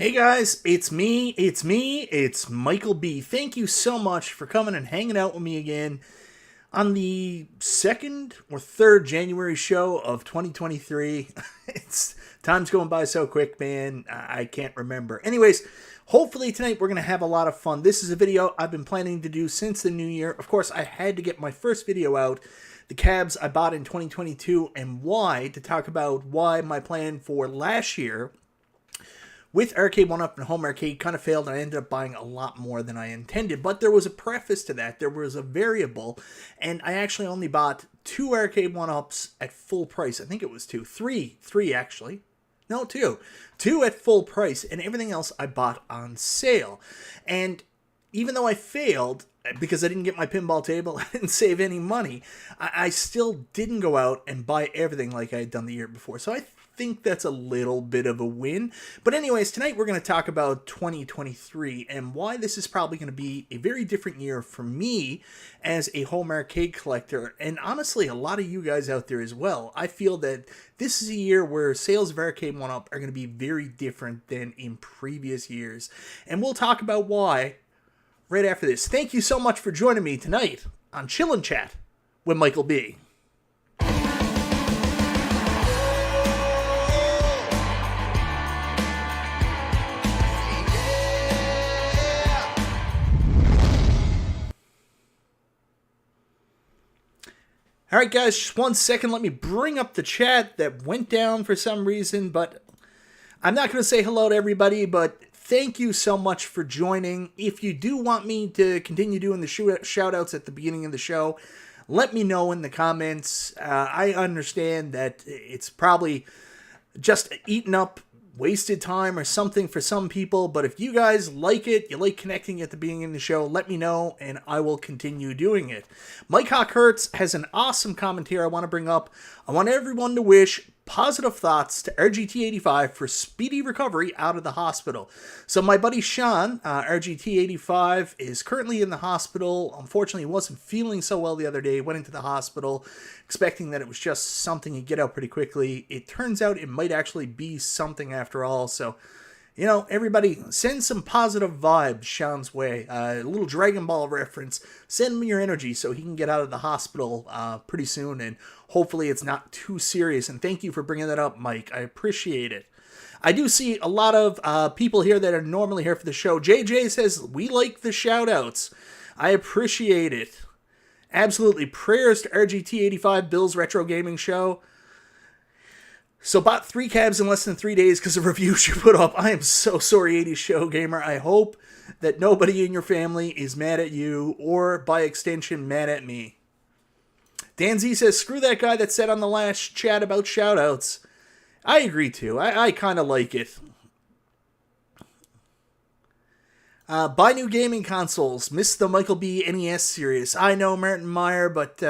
Hey guys, it's it's Michael B. Thank you so much for coming and hanging out with me again on the second or third January show of 2023. It's time's going by so quick, man. I can't remember. Anyways, hopefully tonight we're going to have a lot of fun. This is a video I've been planning to do since the new year. Of course, I had to get my first video out, the cabs I bought in 2022 and why, to talk about why my plan for last year with Arcade1Up and Home Arcade kind of failed, and I ended up buying a lot more than I intended. But there was a preface to that. There was a variable, and I actually only bought 2 Arcade1Ups at full price. I think it was 2. 3 actually. No, 2. 2 at full price, and everything else I bought on sale. And even though I failed, because I didn't get my pinball table, I didn't save any money, I still didn't go out and buy everything like I had done the year before. So I think that's a little bit of a win. But anyways, tonight we're going to talk about 2023 and why this is probably going to be a very different year for me as a home arcade collector, and honestly a lot of you guys out there as well. I feel that this is a year where sales of Arcade1Up are going to be very different than in previous years, and we'll talk about why right after this. Thank you so much for joining me tonight on Chillin' Chat with Michael B. Alright guys, just 1 second, let me bring up the chat that went down for some reason, but I'm not going to say hello to everybody, but thank you so much for joining. If you do want me to continue doing the shoutouts at the beginning of the show, let me know in the comments. I understand that it's probably just eating up wasted time or something for some people, but if you guys like it, you like connecting at the beginning of the show, let me know and I will continue doing it. Mike Hawkhurts has an awesome comment here I want to bring up. I want everyone to wish positive thoughts to RGT85 for speedy recovery out of the hospital. So my buddy Sean, RGT85, is currently in the hospital. Unfortunately, he wasn't feeling so well the other day. Went into the hospital expecting that it was just something he'd get out pretty quickly. It turns out it might actually be something after all. So, you know, everybody send some positive vibes Sean's way. A little Dragon Ball reference. Send him your energy so he can get out of the hospital pretty soon, and hopefully it's not too serious. And thank you for bringing that up, Mike. I appreciate it. I do see a lot of people here that are normally here for the show. JJ says, we like the shout-outs. I appreciate it. Absolutely. Prayers to RGT85, Bill's Retro Gaming Show. So bought 3 cabs in less than 3 days because of reviews you put up. I am so sorry, 80s Show Gamer. I hope that nobody in your family is mad at you, or by extension, mad at me. Dan Z says, screw that guy that said on the last chat about shoutouts. I agree too. I kind of like it. Buy new gaming consoles. Miss the Michael B. NES series. I know, Martin Meyer, but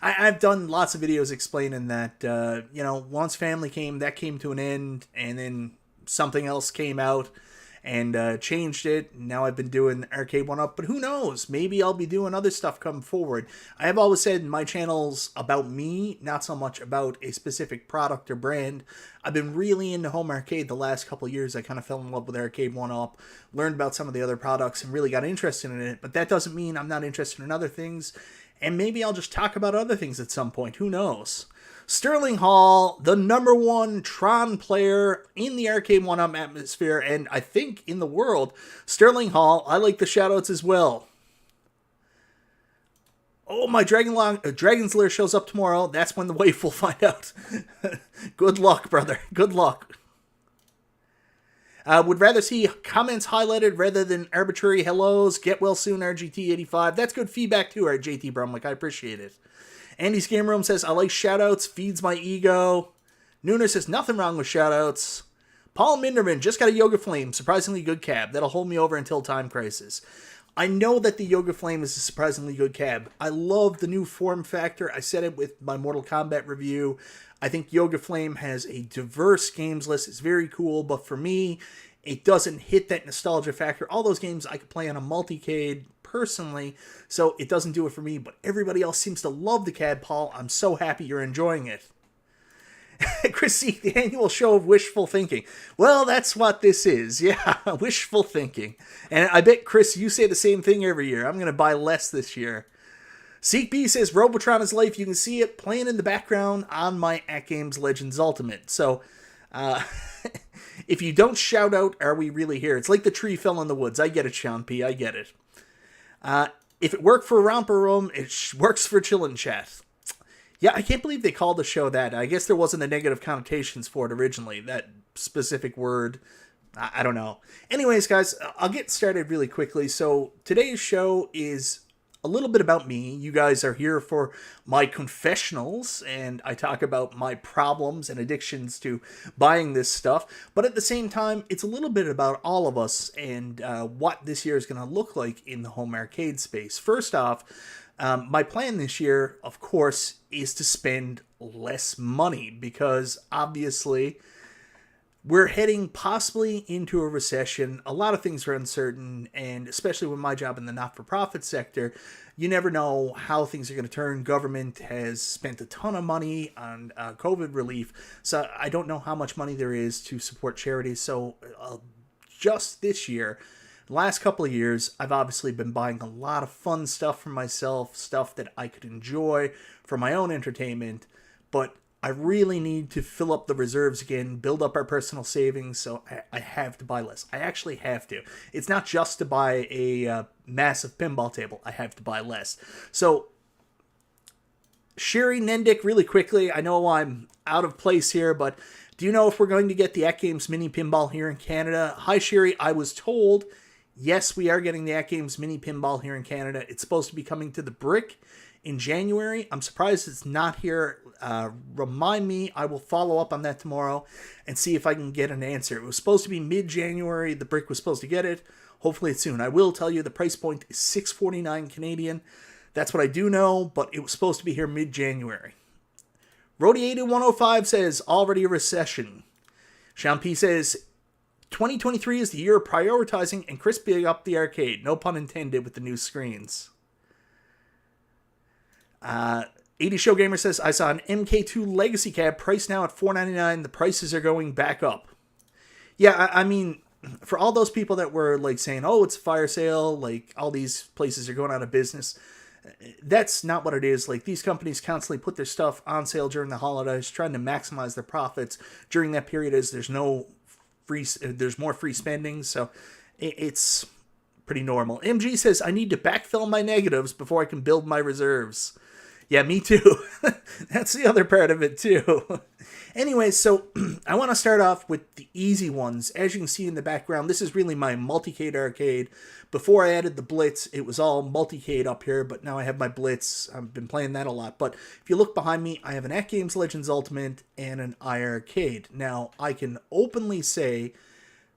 I've done lots of videos explaining that, you know, once Family came, that came to an end, and then something else came out and changed it. Now I've been doing Arcade1Up, but who knows? Maybe I'll be doing other stuff coming forward. I have always said my channel's about me, not so much about a specific product or brand. I've been really into home arcade the last couple of years. I kind of fell in love with Arcade1Up, learned about some of the other products, and really got interested in it. But that doesn't mean I'm not interested in other things. And maybe I'll just talk about other things at some point. Who knows? Sterling Hall, the #1 Tron player in the Arcade1Up atmosphere, and I think in the world. Sterling Hall, I like the shoutouts as well. Oh, my Dragon's Lair shows up tomorrow. That's when the wife will find out. Good luck, brother. Good luck. Would rather see comments highlighted rather than arbitrary hellos. Get well soon, RGT85. That's good feedback too, JT Brumlick. I appreciate it. Andy's Game Room says, I like shoutouts. Feeds my ego. Nooner says, nothing wrong with shoutouts. Paul Minderman just got a Yoga Flame. Surprisingly good cab. That'll hold me over until Time Crisis. I know that the Yoga Flame is a surprisingly good cab. I love the new form factor. I said it with my Mortal Kombat review. I think Yoga Flame has a diverse games list. It's very cool, but for me, it doesn't hit that nostalgia factor. All those games I could play on a multicade personally, so it doesn't do it for me, but everybody else seems to love the cab, Paul. I'm so happy you're enjoying it. Chrissy, the annual show of wishful thinking. Well, that's what this is. Yeah, wishful thinking. And I bet, Chris, you say the same thing every year. I'm going to buy less this year. Seek B says, Robotron is life. You can see it playing in the background on my At Games Legends Ultimate. So, if you don't shout out, are we really here? It's like the tree fell in the woods. I get it, Sean P. I get it. If it worked for Romper Room, it works for Chillin' Chat. Yeah, I can't believe they called the show that. I guess there wasn't a negative connotations for it originally. That specific word, I don't know. Anyways, guys, I'll get started really quickly. So today's show is a little bit about me. You guys are here for my confessionals, and I talk about my problems and addictions to buying this stuff. But at the same time, it's a little bit about all of us and what this year is going to look like in the home arcade space. First off, my plan this year, of course, is to spend less money because obviously we're heading possibly into a recession. A lot of things are uncertain, and especially with my job in the not-for-profit sector, you never know how things are going to turn. Government has spent a ton of money on COVID relief, so I don't know how much money there is to support charities. So just this year, the last couple of years, I've obviously been buying a lot of fun stuff for myself, stuff that I could enjoy for my own entertainment, but I really need to fill up the reserves again, build up our personal savings, so I have to buy less. I actually have to. It's not just to buy a massive pinball table. I have to buy less. So, Sherry Nendick, really quickly, I know I'm out of place here, but do you know if we're going to get the At Games Mini Pinball here in Canada? Hi, Sherry. I was told, yes, we are getting the At Games Mini Pinball here in Canada. It's supposed to be coming to the Brick in January. I'm surprised it's not here. Remind me. I will follow up on that tomorrow and see if I can get an answer. It was supposed to be mid-January. The Brick was supposed to get it. Hopefully it's soon. I will tell you the price point is $6.49 Canadian. That's what I do know, but it was supposed to be here mid-January. Rody8105 says, already a recession. Sean P says, 2023 is the year of prioritizing and crisping up the arcade. No pun intended with the new screens. 80 Show Gamer says, I saw an MK2 Legacy cab priced now at $4.99. The prices are going back up. Yeah, I mean, for all those people that were like saying, oh, it's a fire sale, like all these places are going out of business, that's not what it is. Like, these companies constantly put their stuff on sale during the holidays, trying to maximize their profits during that period as there's more free spending, so it's pretty normal. MG says, I need to backfill my negatives before I can build my reserves. Yeah, me too. That's the other part of it too. Anyway, so I want to start off with the easy ones. As you can see in the background, this is really my multicade arcade. Before I added the Blitz, it was all multicade up here, but now I have my Blitz. I've been playing that a lot. But if you look behind me, I have an At Games Legends Ultimate and an iArcade. Now, I can openly say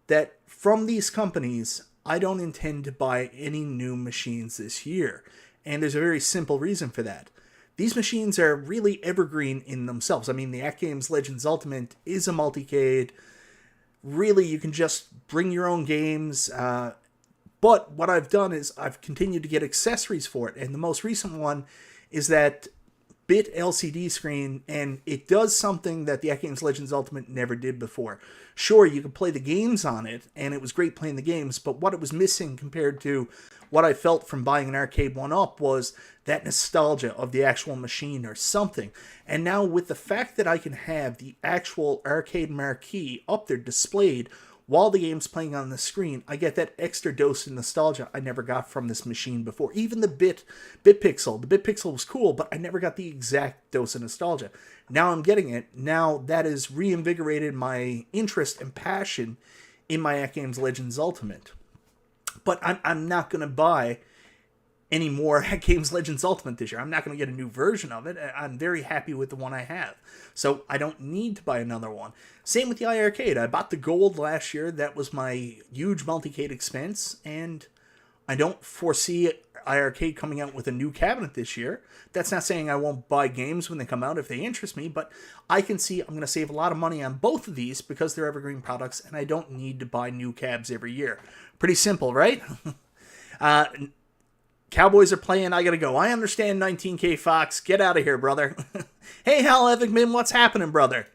that from these companies, I don't intend to buy any new machines this year. And there's a very simple reason for that. These machines are really evergreen in themselves. I mean, the At Games Legends Ultimate is a multicade. Really, you can just bring your own games. But what I've done is I've continued to get accessories for it. And the most recent one is that bit LCD screen, and it does something that the At Games Legends Ultimate never did before. Sure, you could play the games on it, and it was great playing the games, but what it was missing compared to what I felt from buying an Arcade1Up was that nostalgia of the actual machine or something. And now with the fact that I can have the actual arcade marquee up there displayed while the game's playing on the screen, I get that extra dose of nostalgia I never got from this machine before. Even the BitPixel. The BitPixel was cool, but I never got the exact dose of nostalgia. Now I'm getting it. Now that has reinvigorated my interest and passion in my At Games Legends Ultimate. But I'm not going to buy any more At Games Legends Ultimate this year. I'm not going to get a new version of it. I'm very happy with the one I have. So I don't need to buy another one. Same with the iArcade. I bought the gold last year. That was my huge multicade expense. And I don't foresee iArcade coming out with a new cabinet this year. That's not saying I won't buy games when they come out if they interest me. But I can see I'm going to save a lot of money on both of these because they're Evergreen products. And I don't need to buy new cabs every year. Pretty simple, right? Cowboys are playing, I gotta go. I understand 19K Fox. Get out of here, brother. Hey, Hal Evergreen, what's happening, brother?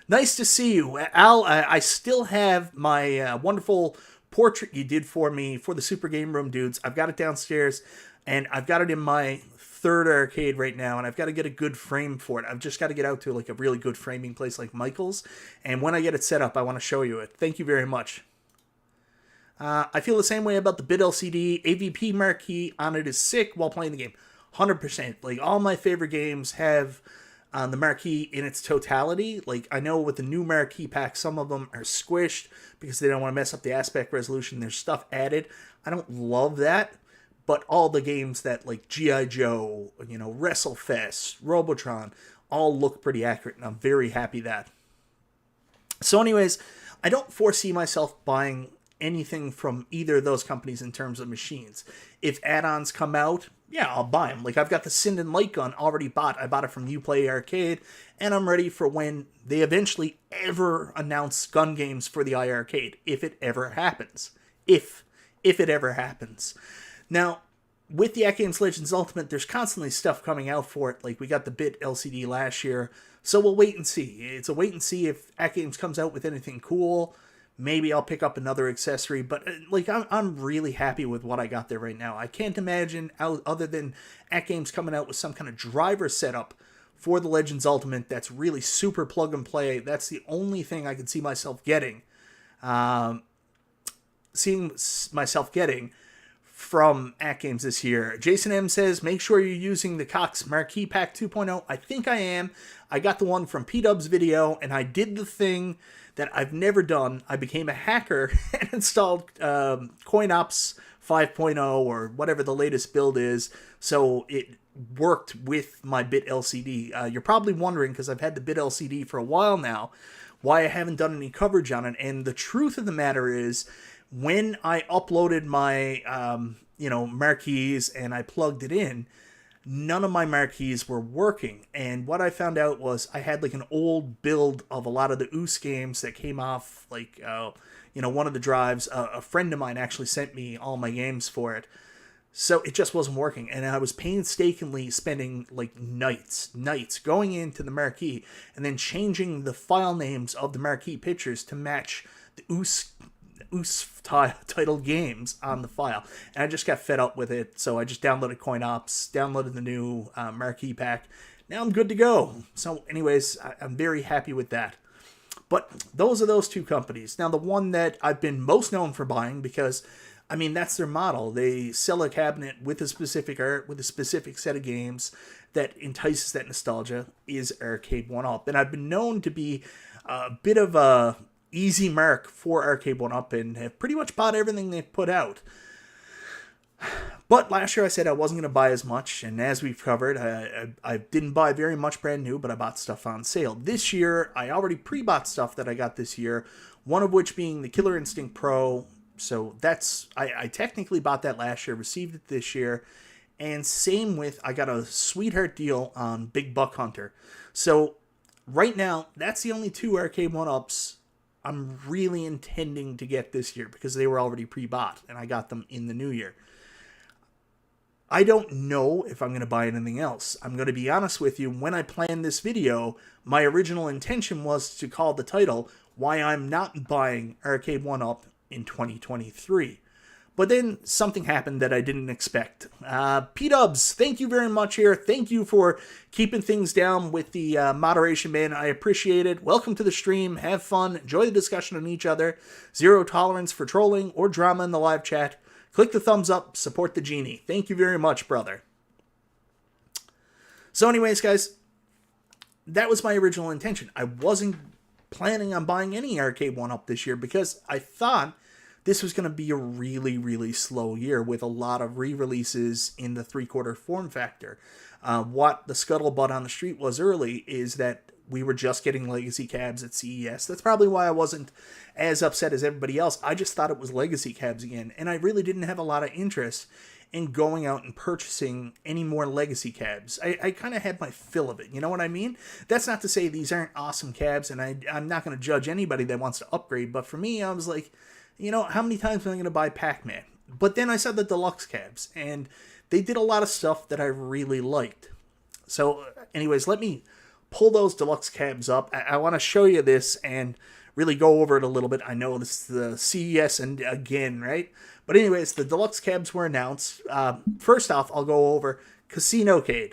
Nice to see you. Al, I still have my wonderful portrait you did for me for the Super Game Room dudes. I've got it downstairs, and I've got it in my third arcade right now, and I've got to get a good frame for it. I've just got to get out to like a really good framing place like Michael's, and when I get it set up, I want to show you it. Thank you very much. I feel the same way about the Bit LCD. AVP marquee on it is sick while playing the game. 100%. Like, all my favorite games have the marquee in its totality. Like, I know with the new marquee pack, some of them are squished because they don't want to mess up the aspect resolution. There's stuff added. I don't love that. But all the games that, like G.I. Joe, WrestleFest, Robotron, all look pretty accurate, and I'm very happy that. So anyways, I don't foresee myself buying anything from either of those companies in terms of machines. If add-ons come out, yeah, I'll buy them. Like, I've got the Sinden Light Gun already bought. I bought it from Uplay Arcade, and I'm ready for when they eventually ever announce gun games for the iArcade, if it ever happens. If it ever happens. Now, with the AtGames Legends Ultimate, there's constantly stuff coming out for it. Like, we got the Bit LCD last year, so we'll wait and see. It's a wait and see if AtGames comes out with anything cool. Maybe I'll pick up another accessory, but like I'm really happy with what I got there right now. I can't imagine, other than AtGames coming out with some kind of driver setup for the Legends Ultimate that's really super plug and play. That's the only thing I can see myself getting. Seeing myself getting from AtGames this year. Jason M says, make sure you're using the Cox Marquee Pack 2.0. I think I am. I got the one from P-Dub's video, and I did the thing that I've never done. I became a hacker and installed CoinOps 5.0 or whatever the latest build is, so it worked with my Bit LCD. You're probably wondering, because I've had the Bit LCD for a while now, why I haven't done any coverage on it, and the truth of the matter is, when I uploaded my marquees and I plugged it in, none of my marquees were working. And what I found out was I had like an old build of a lot of the OOS games that came off like, one of the drives. A friend of mine actually sent me all my games for it. So it just wasn't working. And I was painstakingly spending like nights going into the marquee and then changing the file names of the marquee pictures to match the OOS titled games on the file, and I just got fed up with it, so I just downloaded CoinOps, downloaded the new marquee pack. Now I'm good to go. So anyways, I'm very happy with that. But those are those two companies. Now the one that I've been most known for buying, because I mean that's their model. They sell a cabinet with a specific art, with a specific set of games that entices that nostalgia, is Arcade1Up. And I've been known to be a bit of a easy mark for Arcade1Up and have pretty much bought everything they've put out. But last year I said I wasn't going to buy as much, and as we've covered, I didn't buy very much brand new, but I bought stuff on sale. This year, I already pre-bought stuff that I got this year, one of which being the Killer Instinct Pro. So that's, I technically bought that last year, received it this year, and same with, I got a sweetheart deal on Big Buck Hunter. So right now, that's the only two Arcade1Ups I'm really intending to get this year, because they were already pre-bought and I got them in the new year. I don't know if I'm going to buy anything else. I'm going to be honest with you, when I planned this video, my original intention was to call the title Why I'm Not Buying Arcade1Up in 2023. But then something happened that I didn't expect. P-Dubs, thank you very much here. Thank you for keeping things down with the moderation, man. I appreciate it. Welcome to the stream. Have fun. Enjoy the discussion on each other. Zero tolerance for trolling or drama in the live chat. Click the thumbs up. Support the genie. Thank you very much, brother. So anyways, guys, that was my original intention. I wasn't planning on buying any Arcade1Up this year because I thought this was going to be a really, really slow year with a lot of re-releases in the 3/4 form factor. What the scuttlebutt on the street was early is that we were just getting legacy cabs at CES. That's probably why I wasn't as upset as everybody else. I just thought it was legacy cabs again, and I really didn't have a lot of interest in going out and purchasing any more legacy cabs. I kind of had my fill of it, you know what I mean? That's not to say these aren't awesome cabs, and I'm not going to judge anybody that wants to upgrade, but for me, I was like, how many times am I going to buy Pac-Man? But then I saw the deluxe cabs, and they did a lot of stuff that I really liked. So anyways, let me pull those deluxe cabs up. I want to show you this and really go over it a little bit. I know this is the CES and again, right? But anyways, the deluxe cabs were announced. First off, I'll go over Casinocade.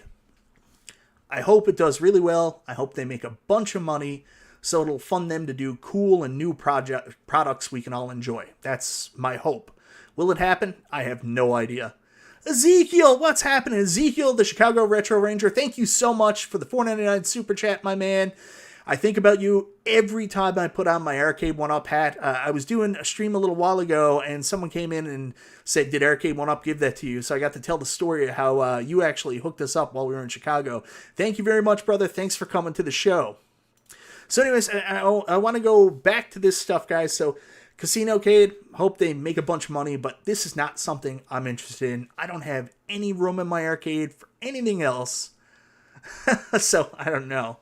I hope it does really well. I hope they make a bunch of money so it'll fund them to do cool and new products we can all enjoy. That's my hope. Will it happen? I have no idea. Ezekiel, what's happening? Ezekiel, the Chicago Retro Ranger, thank you so much for the $4.99 super chat, my man. I think about you every time I put on my Arcade1Up hat. I was doing a stream a little while ago, and someone came in and said, did Arcade1Up give that to you? So I got to tell the story of how you actually hooked us up while we were in Chicago. Thank you very much, brother. Thanks for coming to the show. So anyways, I want to go back to this stuff, guys. So Casinocade, hope they make a bunch of money, but this is not something I'm interested in. I don't have any room in my arcade for anything else. So I don't know.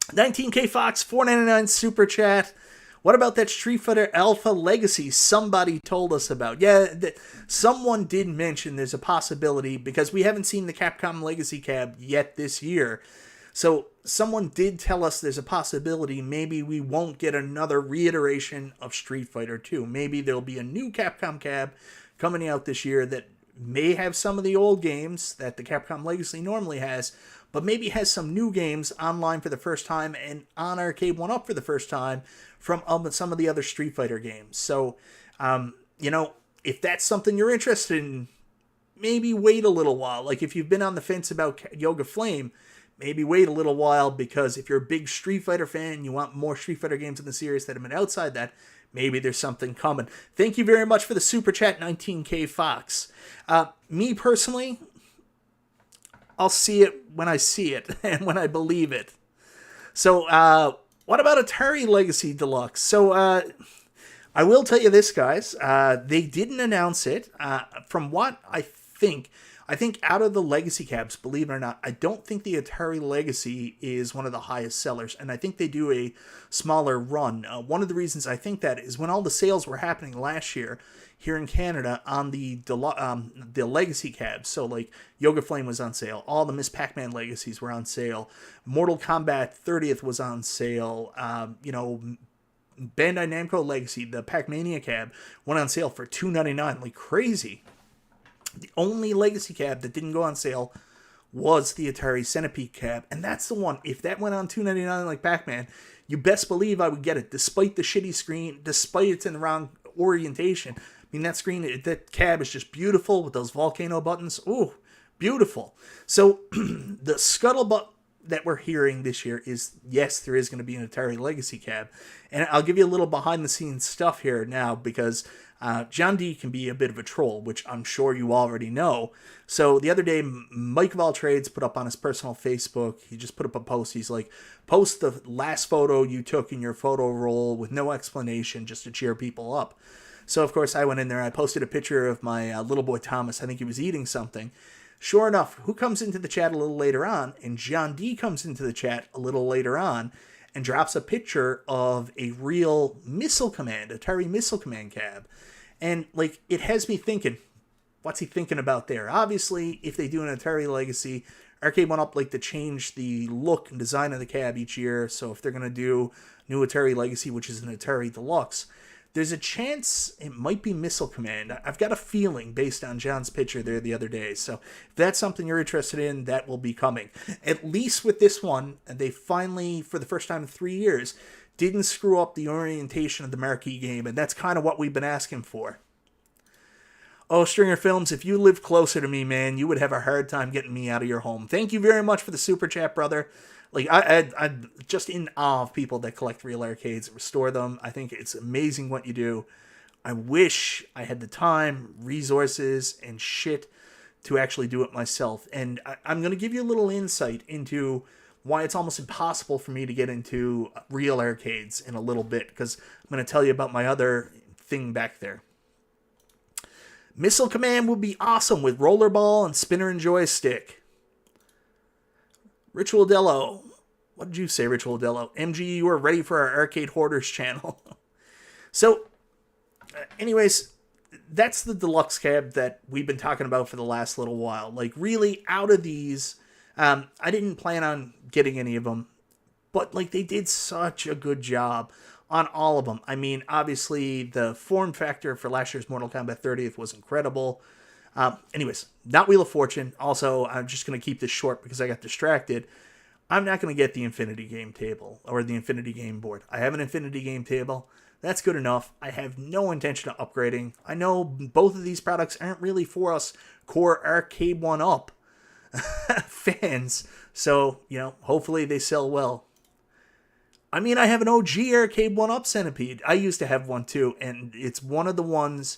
19K Fox, $4.99 super chat. What about that Street Fighter Alpha Legacy somebody told us about? Yeah, someone did mention there's a possibility because we haven't seen the Capcom Legacy cab yet this year. So someone did tell us there's a possibility maybe we won't get another reiteration of Street Fighter 2. Maybe there'll be a new Capcom cab coming out this year that may have some of the old games that the Capcom Legacy normally has, but maybe has some new games online for the first time and on Arcade1Up for the first time from some of the other Street Fighter games. So, if that's something you're interested in, maybe wait a little while. Like if you've been on the fence about Yoga Flame, maybe wait a little while, because if you're a big Street Fighter fan and you want more Street Fighter games in the series that have been outside that, maybe there's something coming. Thank you very much for the super chat, 19K Fox. Me personally, I'll see it when I see it and when I believe it. So, what about Atari Legacy Deluxe? So, I will tell you this, guys. They didn't announce it. From what I think out of the Legacy cabs, believe it or not, I don't think the Atari Legacy is one of the highest sellers, and I think they do a smaller run. One of the reasons I think that is when all the sales were happening last year here in Canada on the Legacy cabs, so like Yoga Flame was on sale, all the Miss Pac-Man Legacies were on sale, Mortal Kombat 30th was on sale, Bandai Namco Legacy, the Pac-Mania cab, went on sale for $2.99, like crazy. The only Legacy cab that didn't go on sale was the Atari Centipede cab, and that's the one. If that went on $2.99 like Pac-Man, you best believe I would get it, despite the shitty screen, despite it's in the wrong orientation. I mean, that cab is just beautiful with those volcano buttons. Ooh, beautiful. So the scuttlebutt that we're hearing this year is, yes, there is going to be an Atari Legacy cab. And I'll give you a little behind-the-scenes stuff here now, because John D can be a bit of a troll, which I'm sure you already know. So the other day, Mike of All Trades put up on his personal Facebook, he just put up a post. He's like, post the last photo you took in your photo roll with no explanation, just to cheer people up. So, of course, I went in there, I posted a picture of my little boy Thomas. I think he was eating something. Sure enough, who comes into the chat a little later on? And John D comes into the chat a little later on and drops a picture of a real Missile Command, Atari Missile Command cab. And, like, it has me thinking, what's he thinking about there? Obviously, if they do an Atari Legacy, Arcade1Up like to change the look and design of the cab each year. So if they're going to do new Atari Legacy, which is an Atari Deluxe, there's a chance it might be Missile Command. I've got a feeling based on John's picture there the other day. So if that's something you're interested in, that will be coming. At least with this one, they finally, for the first time in 3 years, didn't screw up the orientation of the marquee game, and that's kind of what we've been asking for. Oh, Stringer Films, if you lived closer to me, man, you would have a hard time getting me out of your home. Thank you very much for the super chat, brother. Like, I'm just in awe of people that collect real arcades and restore them. I think it's amazing what you do. I wish I had the time, resources, and shit to actually do it myself. And I'm going to give you a little insight into why it's almost impossible for me to get into real arcades in a little bit, because I'm going to tell you about my other thing back there. Missile Command would be awesome with rollerball and spinner and joystick. Ritual Dello. What did you say, Ritual Dello? MG, you are ready for our Arcade Hoarders channel. So, anyways, that's the deluxe cab that we've been talking about for the last little while. Like, really, out of these, I didn't plan on getting any of them, but like they did such a good job on all of them. I mean, obviously the form factor for last year's Mortal Kombat 30th was incredible. Anyways, not Wheel of Fortune. Also, I'm just going to keep this short because I got distracted. I'm not going to get the Infinity Game table or the Infinity Game board. I have an Infinity Game table. That's good enough. I have no intention of upgrading. I know both of these products aren't really for us core Arcade1Up fans. So, hopefully they sell well. I mean, I have an OG Arcade1Up Centipede. I used to have one too, and it's one of the ones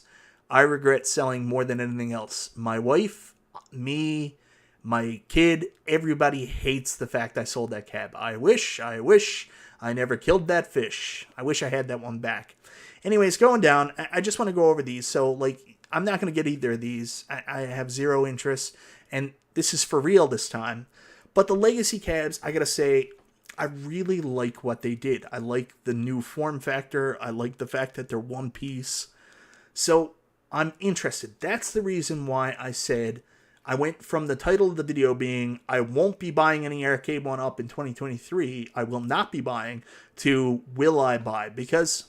I regret selling more than anything else. My wife, me, my kid, everybody hates the fact I sold that cab. I wish I never killed that fish. I wish I had that one back. Anyways, going down, I just want to go over these. So, I'm not going to get either of these. I have zero interest, and this is for real this time. But the Legacy cabs, I got to say, I really like what they did. I like the new form factor. I like the fact that they're one piece. So, I'm interested. That's the reason why I said I went from the title of the video being, I won't be buying any Arcade1Up in 2023. I will not be buying, to will I buy? Because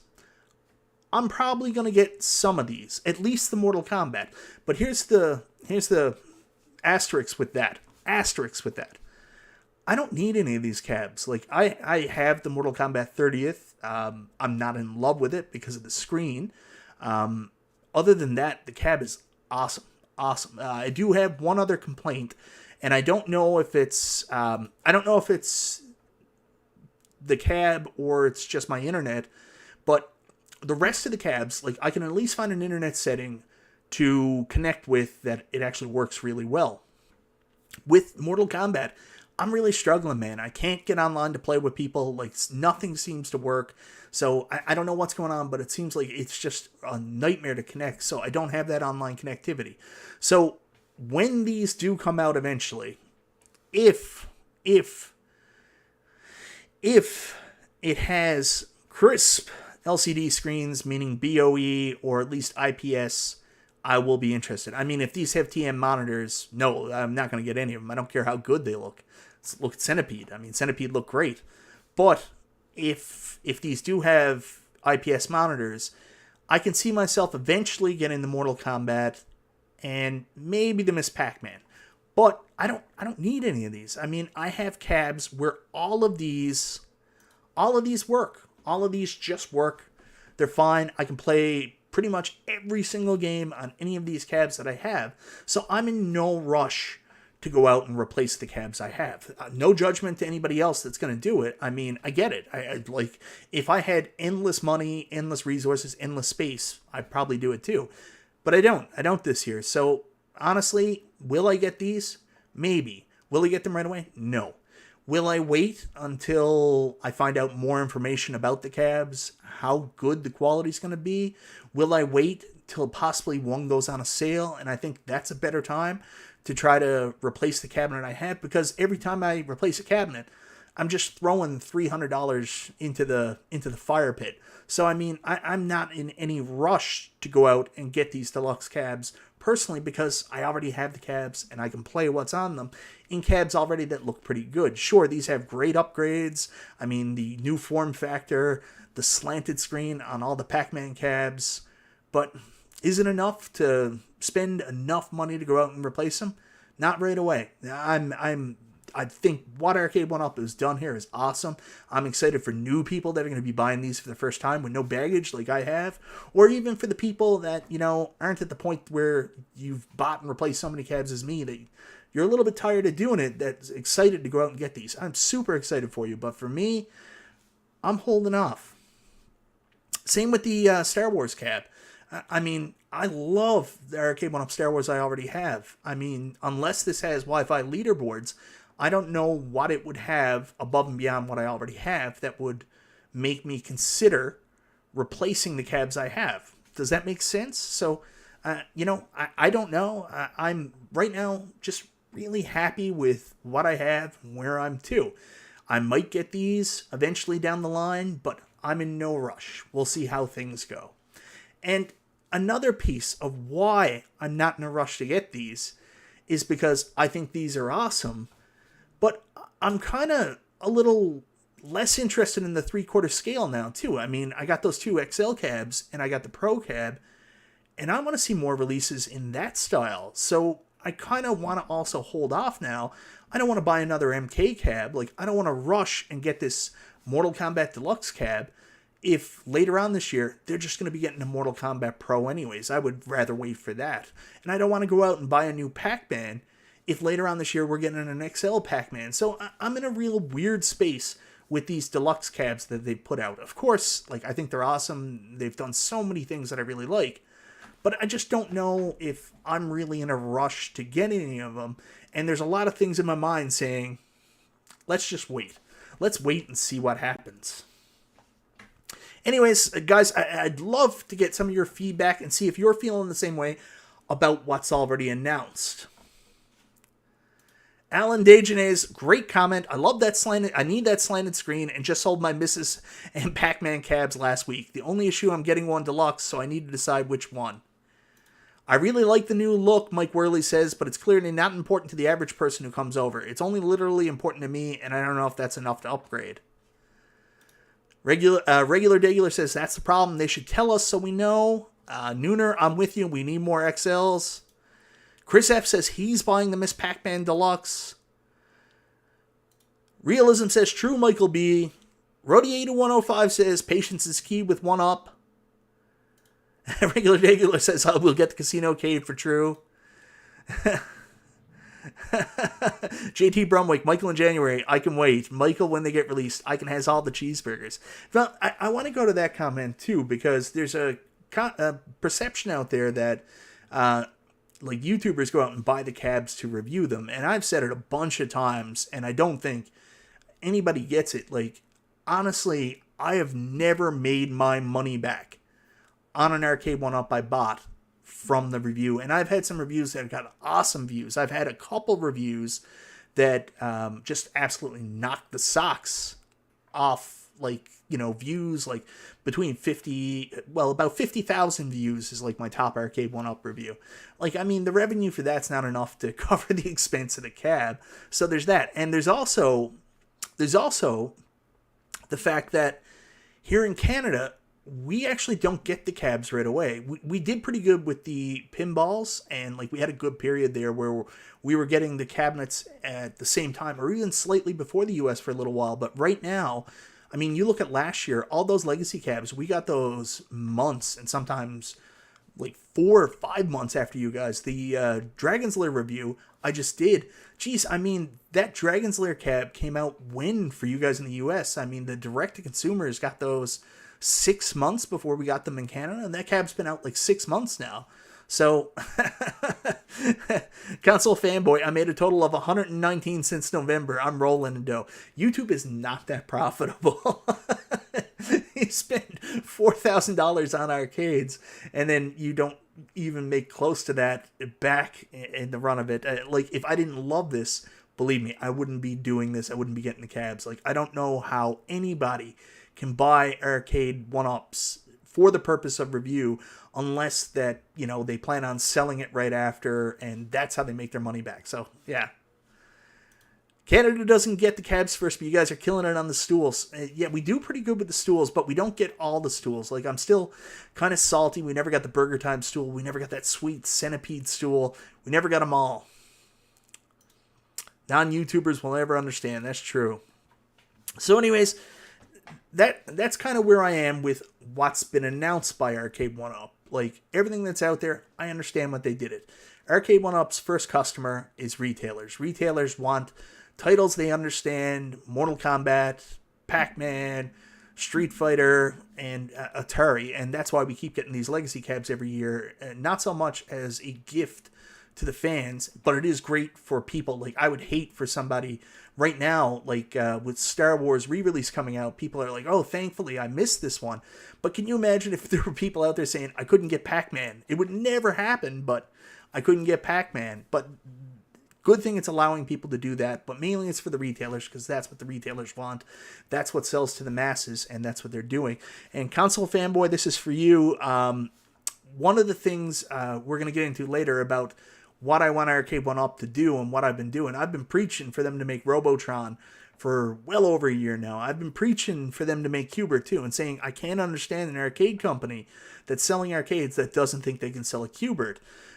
I'm probably going to get some of these, at least the Mortal Kombat. But here's the asterisk with that. I don't need any of these cabs. I have the Mortal Kombat 30th. I'm not in love with it because of the screen. Other than that, the cab is awesome. I do have one other complaint, and I don't know if it's the cab or it's just my internet, but the rest of the cabs, I can at least find an internet setting to connect with that it actually works really well. With Mortal Kombat, I'm really struggling, man. I can't get online to play with people. Nothing seems to work. So I don't know what's going on, but it seems like it's just a nightmare to connect. So I don't have that online connectivity. So when these do come out eventually, if it has crisp LCD screens, meaning BOE or at least IPS, I will be interested. I mean, if these have TM monitors, no, I'm not going to get any of them. I don't care how good they look. Look at Centipede. I mean, Centipede looked great. But if these do have IPS monitors, I can see myself eventually getting the Mortal Kombat and maybe the Miss Pac-Man. But I don't need any of these. I mean, I have cabs where all of these work. All of these just work. They're fine. I can play pretty much every single game on any of these cabs that I have. So I'm in no rush to go out and replace the cabs I have. No judgment to anybody else that's going to do it. I mean, I get it. I if I had endless money, endless resources, endless space, I'd probably do it too. But I don't. I don't this year. So honestly, will I get these? Maybe. Will I get them right away? No. Will I wait until I find out more information about the cabs, how good the quality's going to be? Will I wait till possibly one goes on a sale? And I think that's a better time to try to replace the cabinet I have, because every time I replace a cabinet, I'm just throwing $300 into the fire pit. So, I mean, I'm not in any rush to go out and get these deluxe cabs personally, because I already have the cabs and I can play what's on them in cabs already that look pretty good. Sure, these have great upgrades. I mean, the new form factor, the slanted screen on all the Pac-Man cabs, but is it enough to spend enough money to go out and replace them? Not right away. I think what Arcade1Up has done here is awesome. I'm excited for new people that are going to be buying these for the first time with no baggage like I have, or even for the people that, aren't at the point where you've bought and replaced so many cabs as me that you're a little bit tired of doing it, that's excited to go out and get these. I'm super excited for you, but for me, I'm holding off. Same with the Star Wars cab. I mean, I love the Arcade1Up Star Wars I already have. I mean, unless this has Wi-Fi leaderboards, I don't know what it would have above and beyond what I already have that would make me consider replacing the cabs I have. Does that make sense? So, I don't know. I'm right now just really happy with what I have and where I'm to. I might get these eventually down the line, but I'm in no rush. We'll see how things go. And another piece of why I'm not in a rush to get these is because I think these are awesome, But I'm kind of a little less interested in the 3/4 scale now, too. I mean, I got those 2 XL cabs, and I got the Pro cab, and I want to see more releases in that style. So I kind of want to also hold off now. I don't want to buy another MK cab. Like, I don't want to rush and get this Mortal Kombat Deluxe cab if later on this year they're just going to be getting a Mortal Kombat Pro anyways. I would rather wait for that. And I don't want to go out and buy a new Pac-Man if later on this year we're getting an XL Pac-Man. So I'm in a real weird space with these deluxe cabs that they put out. Of course, like, I think they're awesome. They've done so many things that I really like. But I just don't know if I'm really in a rush to get any of them. And there's a lot of things in my mind saying, let's just wait. Let's wait and see what happens. Anyways, guys, I'd love to get some of your feedback and see if you're feeling the same way about what's already announced. Alan Dejanay's great comment. I love that slanted. I need that slanted screen and just sold my Mrs. and Pac-Man cabs last week. The only issue, I'm getting one deluxe, so I need to decide which one. I really like the new look, Mike Worley says, but it's clearly not important to the average person who comes over. It's only literally important to me, and I don't know if that's enough to upgrade. Regular Degular says, that's the problem. They should tell us so we know. Nooner, I'm with you. We need more XLs. Chris F says he's buying the Miss Pac-Man Deluxe. Realism says, true, Michael B. Rody82105 says, patience is key with 1-Up. Regular Degular says, oh, we'll get the Casino Cave for true. JT Brumwick, Michael in January, I can wait. Michael, when they get released, I can has all the cheeseburgers. Well, I want to go to that comment too, because there's a perception out there that like YouTubers go out and buy the cabs to review them, and I've said it a bunch of times, and I don't think anybody gets it. Like, honestly, I have never made my money back on an Arcade1Up I bought from the review, and I've had some reviews that have got awesome views. I've had a couple reviews that just absolutely knocked the socks off, like, you know, views like between about 50,000 views is like my top Arcade1Up review. Like, I mean, the revenue for that's not enough to cover the expense of the cab. So there's that, and there's also the fact that here in Canada, we actually don't get the cabs right away. We did pretty good with the pinballs, and like we had a good period there where we were getting the cabinets at the same time or even slightly before the US for a little while. But right now, I mean, you look at last year, all those legacy cabs, we got those months and sometimes like 4 or 5 months after you guys. The Dragon's Lair review I just did. Geez, I mean, that Dragon's Lair cab came out when for you guys in the US? I mean, the direct-to-consumers got those 6 months before we got them in Canada, and that cab's been out like 6 months now. So, console fanboy, I made a total of 119 since November. I'm rolling in dough. YouTube is not that profitable. You spend $4,000 on arcades, and then you don't even make close to that back in the run of it. Like, if I didn't love this, believe me, I wouldn't be doing this. I wouldn't be getting the cabs. Like, I don't know how anybody can buy Arcade1Ups for the purpose of review unless that, you know, they plan on selling it right after, and that's how they make their money back. So, yeah. Canada doesn't get the cabs first, but you guys are killing it on the stools. Yeah, we do pretty good with the stools, but we don't get all the stools. Like, I'm still kind of salty. We never got the Burger Time stool. We never got that sweet Centipede stool. We never got them all. Non-YouTubers will never understand. That's true. So anyways, that's kind of where I am with what's been announced by Arcade1Up. Like, everything that's out there, I understand what they did it. Arcade1Up's first customer is retailers. Retailers want titles they understand: Mortal Kombat, Pac-Man, Street Fighter, and Atari. And that's why we keep getting these legacy cabs every year. Not so much as a gift to the fans, but it is great for people. Like, I would hate for somebody right now, like with Star Wars re-release coming out, people are like, oh, thankfully I missed this one. But can you imagine if there were people out there saying, I couldn't get Pac-Man? It would never happen, but I couldn't get Pac-Man. But good thing it's allowing people to do that, but mainly it's for the retailers, because that's what the retailers want. That's what sells to the masses, and that's what they're doing. And Console Fanboy, this is for you. One of the things we're going to get into later about what I want Arcade1Up to do and what I've been doing. I've been preaching for them to make Robotron for well over a year now. I've been preaching for them to make Qbert too, and saying I can't understand an arcade company that's selling arcades that doesn't think they can sell a Qbert.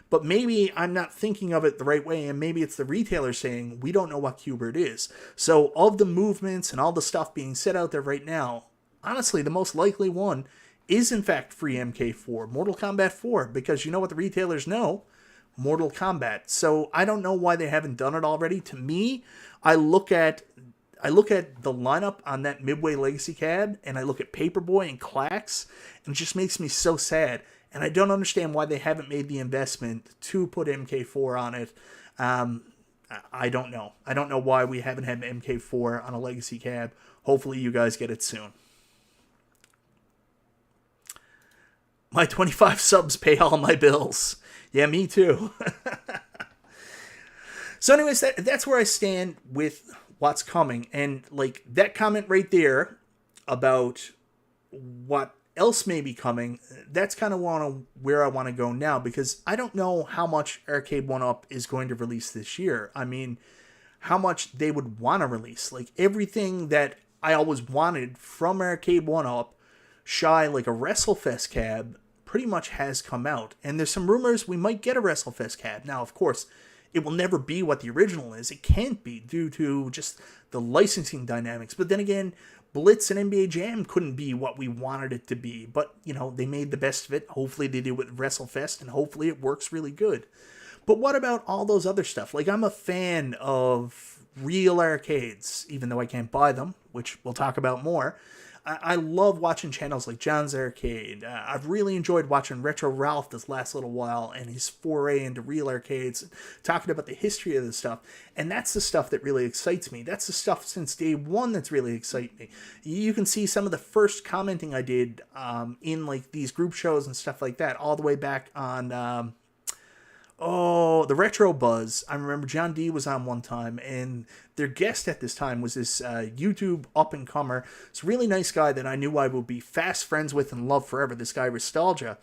But maybe I'm not thinking of it the right way, and maybe it's the retailer saying, we don't know what Qbert is. So of the movements and all the stuff being set out there right now, honestly, the most likely one is in fact free MK4, Mortal Kombat 4, because you know what the retailers know? Mortal Kombat. So I don't know why they haven't done it already. To me, I look at the lineup on that Midway Legacy cab, and I look at Paperboy and Klax, and it just makes me so sad. And I don't understand why they haven't made the investment to put MK4 on it. I don't know. I don't know why we haven't had MK4 on a Legacy cab. Hopefully you guys get it soon. My 25 subs pay all my bills. Yeah, me too. So anyways, that's where I stand with what's coming. And like that comment right there about what else may be coming, that's kind of where I want to go now, because I don't know how much Arcade1Up is going to release this year. I mean, how much they would want to release. Like everything that I always wanted from Arcade1Up, shy like a WrestleFest cab, pretty much has come out. And there's some rumors we might get a WrestleFest cab. Now, of course, it will never be what the original is. It can't be due to just the licensing dynamics. But then again, Blitz and NBA Jam couldn't be what we wanted it to be. But, you know, they made the best of it. Hopefully they do with WrestleFest, and hopefully it works really good. But what about all those other stuff? Like, I'm a fan of real arcades, even though I can't buy them, which we'll talk about more. I love watching channels like John's Arcade. I've really enjoyed watching Retro Ralph this last little while and his foray into real arcades, talking about the history of this stuff. And that's the stuff that really excites me. That's the stuff since day one that's really excited me. You can see some of the first commenting I did in like these group shows and stuff like that, all the way back on... the Retro Buzz. I remember John D was on one time, and their guest at this time was this YouTube up-and-comer. It's a really nice guy that I knew I would be fast friends with and love forever, this guy Nostalgia.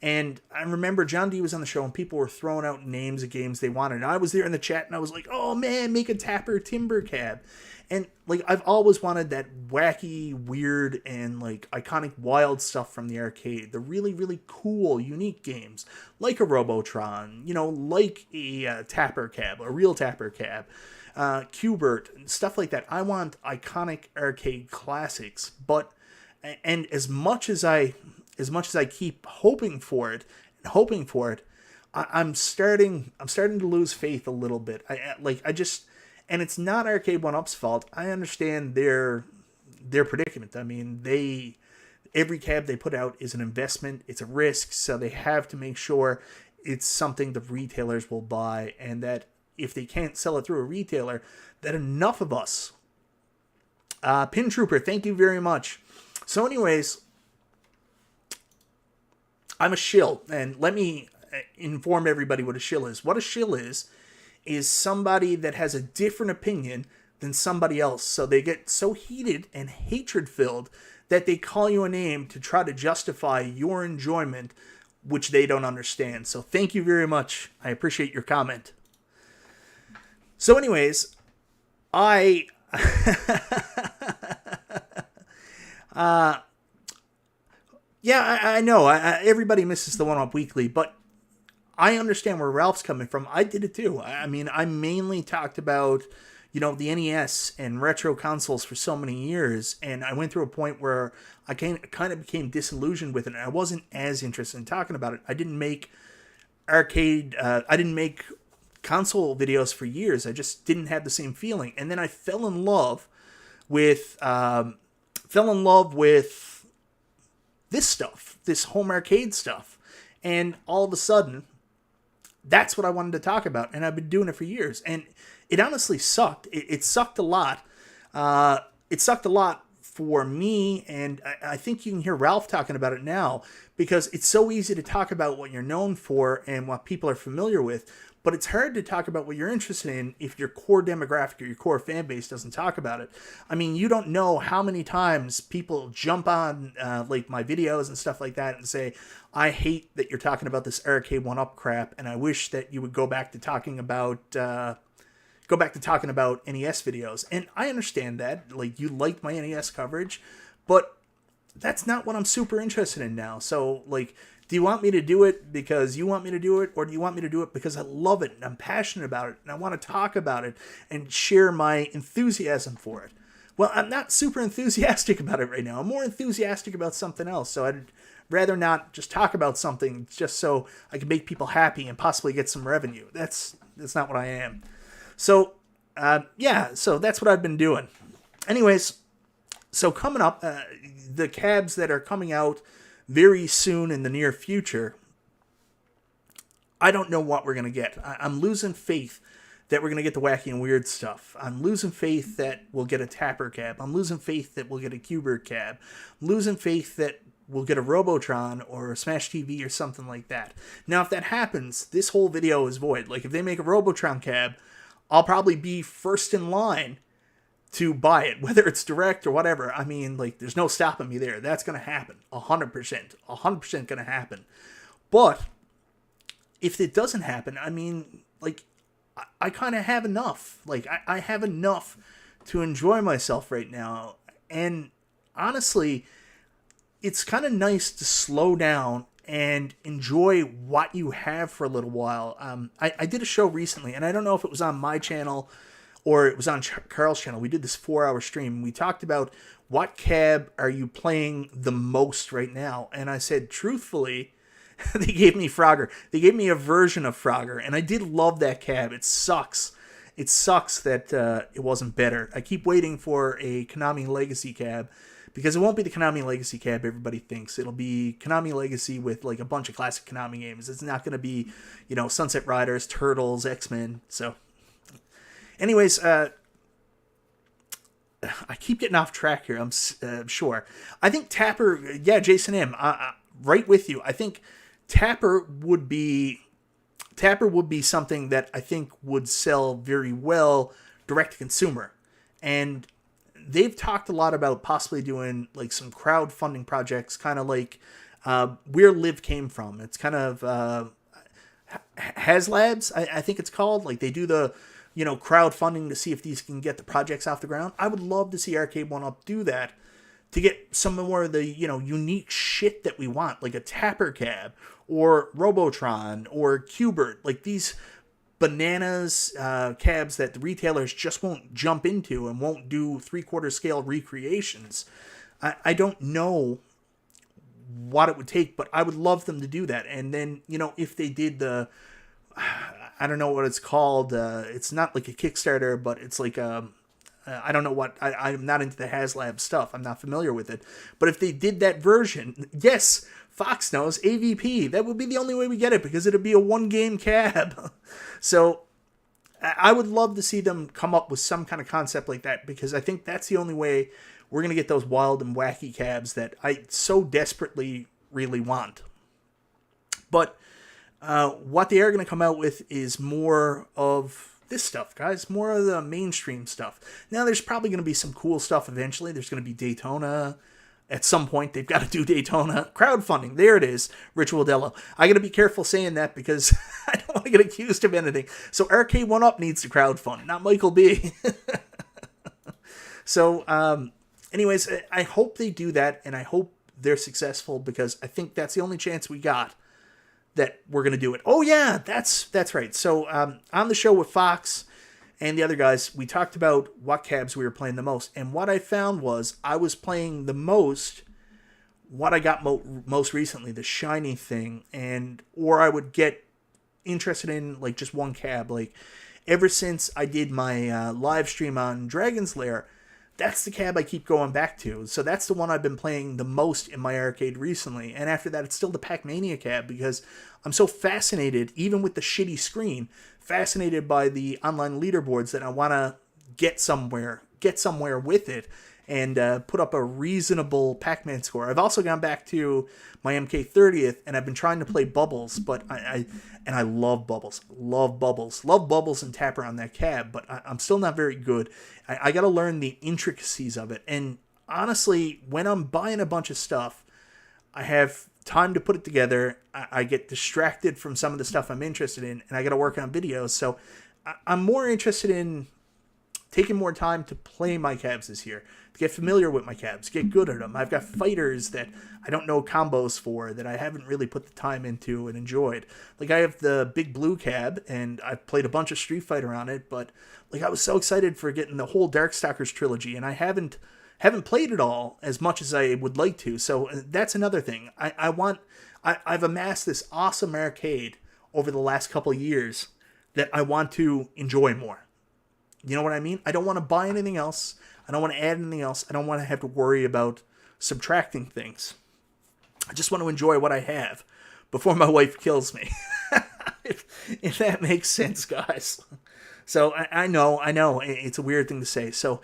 And I remember John D was on the show, and people were throwing out names of games they wanted. And I was there in the chat, and I was like, oh man, make a Tapper Timber cab. And like, I've always wanted that wacky, weird, and like iconic wild stuff from the arcade. The really, really cool, unique games. Like a Robotron, you know, like a Tapper cab, a real Tapper cab. Qbert, and stuff like that. I want iconic arcade classics. But, and as much as I keep hoping for it, I'm starting to lose faith a little bit. And it's not Arcade1Up's fault. I understand their predicament. I mean, every cab they put out is an investment. It's a risk, so they have to make sure it's something the retailers will buy, and that if they can't sell it through a retailer, that enough of us. Pin Trooper, thank you very much. So anyways, I'm a shill, and let me inform everybody what a shill is. What a shill is somebody that has a different opinion than somebody else. So they get so heated and hatred-filled that they call you a name to try to justify your enjoyment, which they don't understand. So thank you very much. I appreciate your comment. So anyways, I know everybody misses the One-Up Weekly, but I understand where Ralph's coming from. I did it too. I mean, I mainly talked about, you know, the NES and retro consoles for so many years, and I went through a point where I kind of became disillusioned with it, and I wasn't as interested in talking about it. I didn't make console videos for years. I just didn't have the same feeling. And then I fell in love with this stuff, this home arcade stuff. And all of a sudden, that's what I wanted to talk about. And I've been doing it for years. And it honestly sucked. It sucked a lot. It sucked a lot for me, and I think you can hear Ralph talking about it now, because it's so easy to talk about what you're known for and what people are familiar with, but it's hard to talk about what you're interested in if your core demographic or your core fan base doesn't talk about it. I mean, you don't know how many times people jump on like my videos and stuff like that and say, I hate that you're talking about this Arcade1Up crap, and I wish that you would go back to talking about NES videos. And I understand that, like, you liked my NES coverage, but that's not what I'm super interested in now. So, like, do you want me to do it because you want me to do it, or do you want me to do it because I love it and I'm passionate about it and I want to talk about it and share my enthusiasm for it? Well, I'm not super enthusiastic about it right now. I'm more enthusiastic about something else. So I'd rather not just talk about something just so I can make people happy and possibly get some revenue. That's not what I am. So, so that's what I've been doing. Anyways, so coming up, the cabs that are coming out very soon in the near future, I don't know what we're going to get. I'm losing faith that we're going to get the wacky and weird stuff. I'm losing faith that we'll get a Tapper cab. I'm losing faith that we'll get a Qbert cab. I'm losing faith that we'll get a Robotron or a Smash TV or something like that. Now, if that happens, this whole video is void. Like, if they make a Robotron cab, I'll probably be first in line to buy it, whether it's direct or whatever. I mean, like, there's no stopping me there. That's going to happen. 100% going to happen. But if it doesn't happen, I mean, like, I kind of have enough. Like, I have enough to enjoy myself right now. And honestly, it's kind of nice to slow down and enjoy what you have for a little while. I did a show recently, and I don't know if it was on my channel or it was on Carl's channel. We did this 4-hour stream. We talked about what cab are you playing the most right now. And I said, truthfully, they gave me Frogger. They gave me a version of Frogger, and I did love that cab. It sucks. It sucks that it wasn't better. I keep waiting for a Konami Legacy cab, because it won't be the Konami Legacy cab everybody thinks. It'll be Konami Legacy with, like, a bunch of classic Konami games. It's not going to be, you know, Sunset Riders, Turtles, X-Men. So, anyways, I keep getting off track here, I'm sure. I think Tapper, yeah, Jason M., right with you. I think Tapper would be something that I think would sell very well direct to consumer. And they've talked a lot about possibly doing, like, some crowdfunding projects, kind of like where Liv came from. It's kind of HasLabs, I think it's called. Like, they do the, you know, crowdfunding to see if these can get the projects off the ground. I would love to see Arcade1Up do that to get some more of the, you know, unique shit that we want, like a Tapper cab or Robotron or Qbert, like these bananas cabs that the retailers just won't jump into and won't do 3/4 scale recreations. I don't know what it would take, but I would love them to do that. And then, you know, if they did the, I don't know what it's called. It's not like a Kickstarter, but it's like I don't know what, I'm not into the HasLab stuff. I'm not familiar with it. But if they did that version, yes, Fox knows, AVP, that would be the only way we get it, because it'd be a one-game cab. So I would love to see them come up with some kind of concept like that, because I think that's the only way we're going to get those wild and wacky cabs that I so desperately really want. But what they are going to come out with is more of this stuff, guys. More of the mainstream stuff. Now, there's probably going to be some cool stuff eventually. There's going to be Daytona. At some point, they've got to do Daytona. Crowdfunding. There it is. Ritual Dello. I got to be careful saying that, because I don't want to get accused of anything. So Arcade1Up needs to crowdfund, not Michael B. So, anyways, I hope they do that, and I hope they're successful, because I think that's the only chance we got that we're going to do it. Oh, yeah, that's right. So, on the show with Fox and the other guys, we talked about what cabs we were playing the most. And what I found was I was playing the most what I got most recently, the shiny thing, or I would get interested in, like, just one cab. Like, ever since I did my live stream on Dragon's Lair, that's the cab I keep going back to. So that's the one I've been playing the most in my arcade recently. And after that, it's still the Pac-Mania cab, because I'm so fascinated, even with the shitty screen, fascinated by the online leaderboards, that I want to get somewhere with it and put up a reasonable Pac-Man score. I've also gone back to my MK30th, and I've been trying to play Bubbles, but I love Bubbles. Love Bubbles and tap around that cab, but I'm still not very good. I got to learn the intricacies of it. And honestly, when I'm buying a bunch of stuff, I have time to put it together. I get distracted from some of the stuff I'm interested in, and I got to work on videos. So I'm more interested in taking more time to play my cabs this year, to get familiar with my cabs, get good at them. I've got fighters that I don't know combos for, that I haven't really put the time into and enjoyed. Like, I have the Big Blue cab, and I've played a bunch of Street Fighter on it, but like, I was so excited for getting the whole Darkstalkers trilogy, and I haven't played it all as much as I would like to. So that's another thing. I've amassed this awesome arcade over the last couple of years that I want to enjoy more. You know what I mean? I don't want to buy anything else. I don't want to add anything else. I don't want to have to worry about subtracting things. I just want to enjoy what I have before my wife kills me. if that makes sense, guys. So I know, it's a weird thing to say. So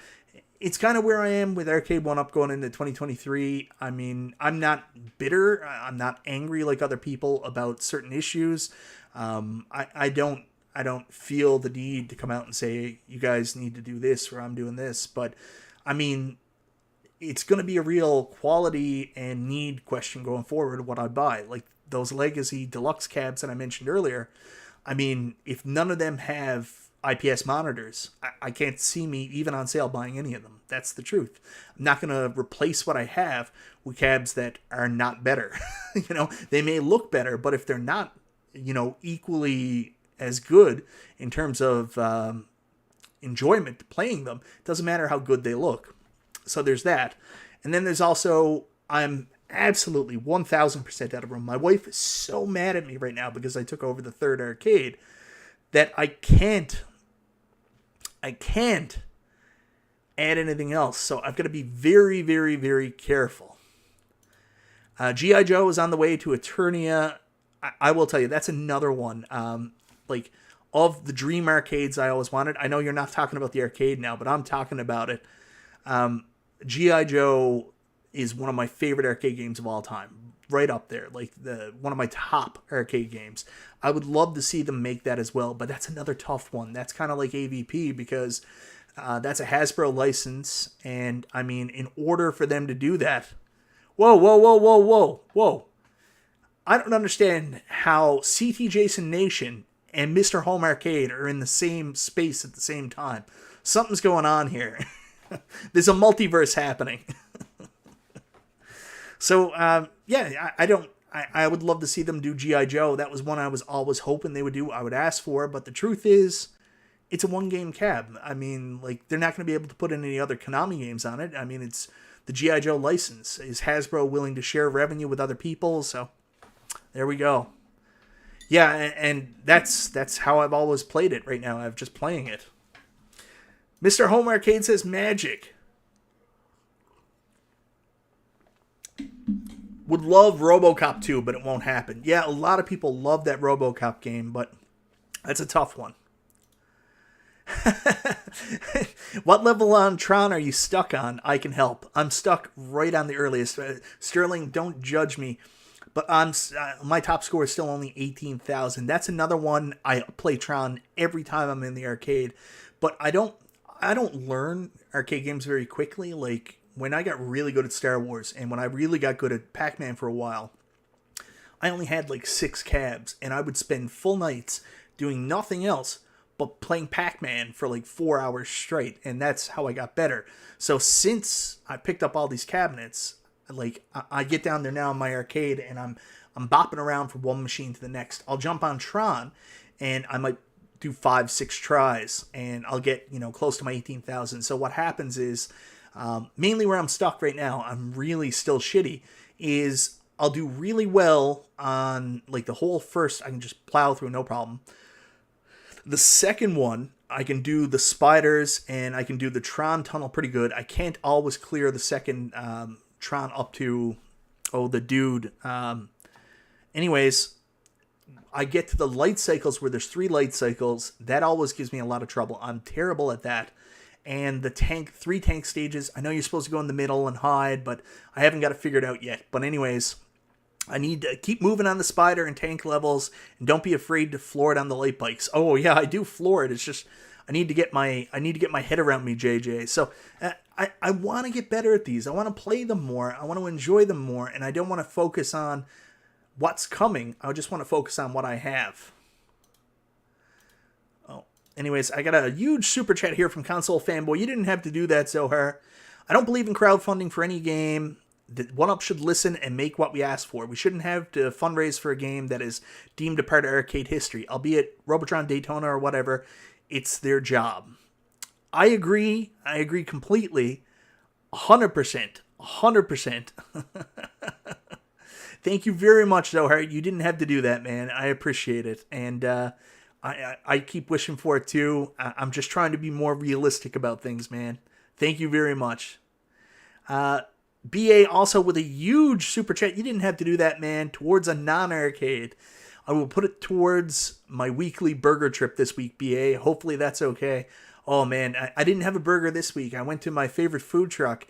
it's kind of where I am with Arcade1Up going into 2023. I mean, I'm not bitter. I'm not angry like other people about certain issues. I don't feel the need to come out and say, you guys need to do this or I'm doing this. But, I mean, it's going to be a real quality and need question going forward what I buy. Like those Legacy Deluxe cabs that I mentioned earlier. I mean, if none of them have IPS monitors, I can't see me even on sale buying any of them. That's the truth. I'm not going to replace what I have with cabs that are not better. They may look better, but if they're not, equally as good in terms of enjoyment playing them, it doesn't matter how good they look. So there's that. And then there's also, I'm absolutely 1,000% out of room. My wife is so mad at me right now because I took over the third arcade that I can't add anything else. So I've got to be very, very, very careful. G.I. Joe is on the way to Eternia. I will tell you, that's another one. Like, of the dream arcades I always wanted. I know you're not talking about the arcade now, but I'm talking about it. G.I. Joe is one of my favorite arcade games of all time. Right up there. Like, one of my top arcade games. I would love to see them make that as well, but that's another tough one. That's kind of like AVP because that's a Hasbro license, and, I mean, in order for them to do that... Whoa. I don't understand how CT Jason Nation and Mr. Home Arcade are in the same space at the same time. Something's going on here. There's a multiverse happening. So, I would love to see them do G.I. Joe. That was one I was always hoping they would do. I would ask for, but the truth is, it's a one-game cab. I mean, like, they're not going to be able to put in any other Konami games on it. I mean, it's the G.I. Joe license. Is Hasbro willing to share revenue with other people? So, there we go. Yeah, and that's how I've always played it right now. I'm just playing it. Mr. Home Arcade says Magic. Would love RoboCop 2, but it won't happen. Yeah, a lot of people love that RoboCop game, but that's a tough one. What level on Tron are you stuck on? I can help. I'm stuck right on the earliest. Sterling, don't judge me. But my top score is still only 18,000. That's another one. I play Tron every time I'm in the arcade. But I don't learn arcade games very quickly. Like, when I got really good at Star Wars and when I really got good at Pac-Man for a while, I only had like 6 cabs. And I would spend full nights doing nothing else but playing Pac-Man for like 4 hours straight. And that's how I got better. So since I picked up all these cabinets... Like, I get down there now in my arcade, and I'm bopping around from one machine to the next. I'll jump on Tron, and I might do 5-6 tries, and I'll get, close to my 18,000. So what happens is, mainly where I'm stuck right now, I'm really still shitty, is I'll do really well on, like, the whole first, I can just plow through, no problem. The second one, I can do the spiders, and I can do the Tron tunnel pretty good. I can't always clear the second... Tron up to, the dude. Anyways, I get to the light cycles where there's 3 light cycles. That always gives me a lot of trouble. I'm terrible at that. and the 3 tank stages. I know you're supposed to go in the middle and hide, but I haven't got it figured out yet. But anyways, I need to keep moving on the spider and tank levels, and don't be afraid to floor it on the light bikes. Oh yeah, I do floor it. It's just I need to get my head around me, JJ. So I want to get better at these. I want to play them more. I want to enjoy them more, and I don't want to focus on what's coming. I just want to focus on what I have. Oh, anyways, I got a huge super chat here from Console Fanboy. You didn't have to do that, Zohar. I don't believe in crowdfunding for any game. The 1UP should listen and make what we ask for. We shouldn't have to fundraise for a game that is deemed a part of arcade history, albeit Robotron Daytona or whatever. It's their job. I agree. I agree completely. 100%. 100%. Thank you very much, Zohar. You didn't have to do that, man. I appreciate it. And I keep wishing for it, too. I'm just trying to be more realistic about things, man. Thank you very much. BA also with a huge super chat. You didn't have to do that, man. Towards a non-arcade. I will put it towards my weekly burger trip this week, BA. Hopefully that's okay. Oh, man, I didn't have a burger this week. I went to my favorite food truck,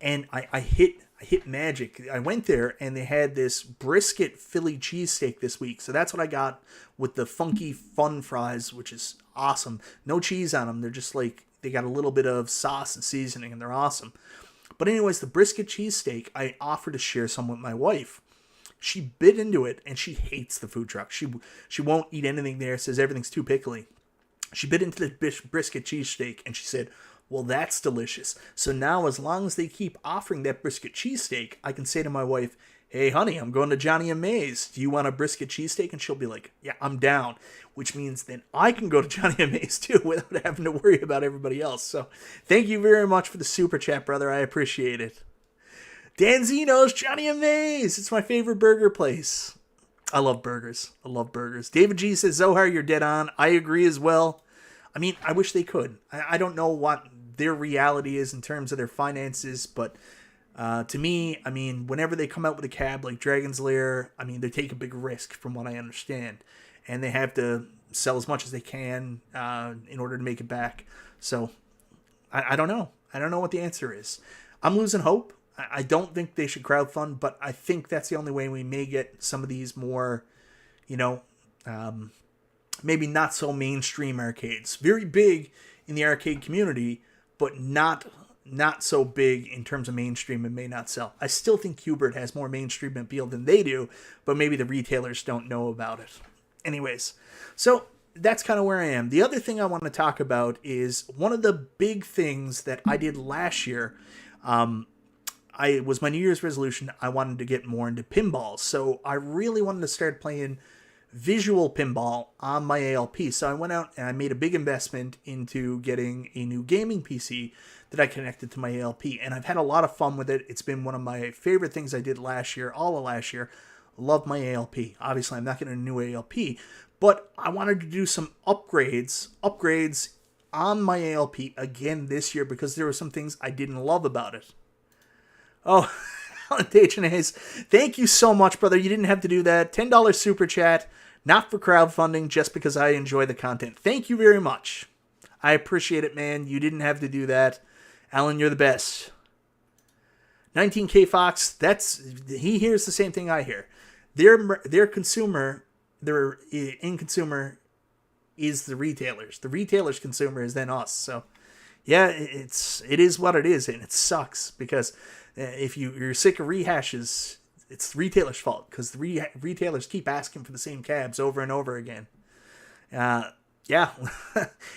and I hit magic. I went there, and they had this brisket Philly cheesesteak this week. So that's what I got with the funky fun fries, which is awesome. No cheese on them. They're just like, they got a little bit of sauce and seasoning, and they're awesome. But anyways, the brisket cheesesteak, I offered to share some with my wife. She bit into it, and she hates the food truck. She won't eat anything there, says everything's too pickly. She bit into the brisket cheesesteak, and she said, well, that's delicious. So now, as long as they keep offering that brisket cheesesteak, I can say to my wife, hey, honey, I'm going to Johnny and May's. Do you want a brisket cheesesteak? And she'll be like, yeah, I'm down. Which means then I can go to Johnny and May's too without having to worry about everybody else. So thank you very much for the super chat, brother. I appreciate it. Dan Zeno's Johnny and May's. It's my favorite burger place. I love burgers. I love burgers. David G says, Zohar, you're dead on. I agree as well. I mean, I wish they could. I don't know what their reality is in terms of their finances, but to me, I mean, whenever they come out with a cab like Dragon's Lair, I mean, they take a big risk from what I understand. And they have to sell as much as they can in order to make it back. So, I don't know. I don't know what the answer is. I'm losing hope. I don't think they should crowdfund, but I think that's the only way we may get some of these more, maybe not so mainstream arcades. Very big in the arcade community, but not so big in terms of mainstream and may not sell. I still think Hubert has more mainstream appeal than they do, but maybe the retailers don't know about it. Anyways, so that's kind of where I am. The other thing I want to talk about is one of the big things that I did last year. It was my New Year's resolution. I wanted to get more into pinball. So I really wanted to start playing visual pinball on my ALP. So I went out and I made a big investment into getting a new gaming PC that I connected to my ALP. And I've had a lot of fun with it. It's been one of my favorite things I did last year, all of last year. Love my ALP. Obviously, I'm not getting a new ALP, but I wanted to do some upgrades on my ALP again this year because there were some things I didn't love about it. Oh, Dejanay's, thank you so much, brother. You didn't have to do that. $10 super chat, not for crowdfunding, just because I enjoy the content. Thank you very much. I appreciate it, man. You didn't have to do that. Alan, you're the best. 19K Fox, he hears the same thing I hear. Their end consumer is the retailers. The retailers' consumer is then us. So, yeah, it is what it is, and it sucks because if you're sick of rehashes, it's the retailer's fault because the retailers keep asking for the same cabs over and over again. Yeah.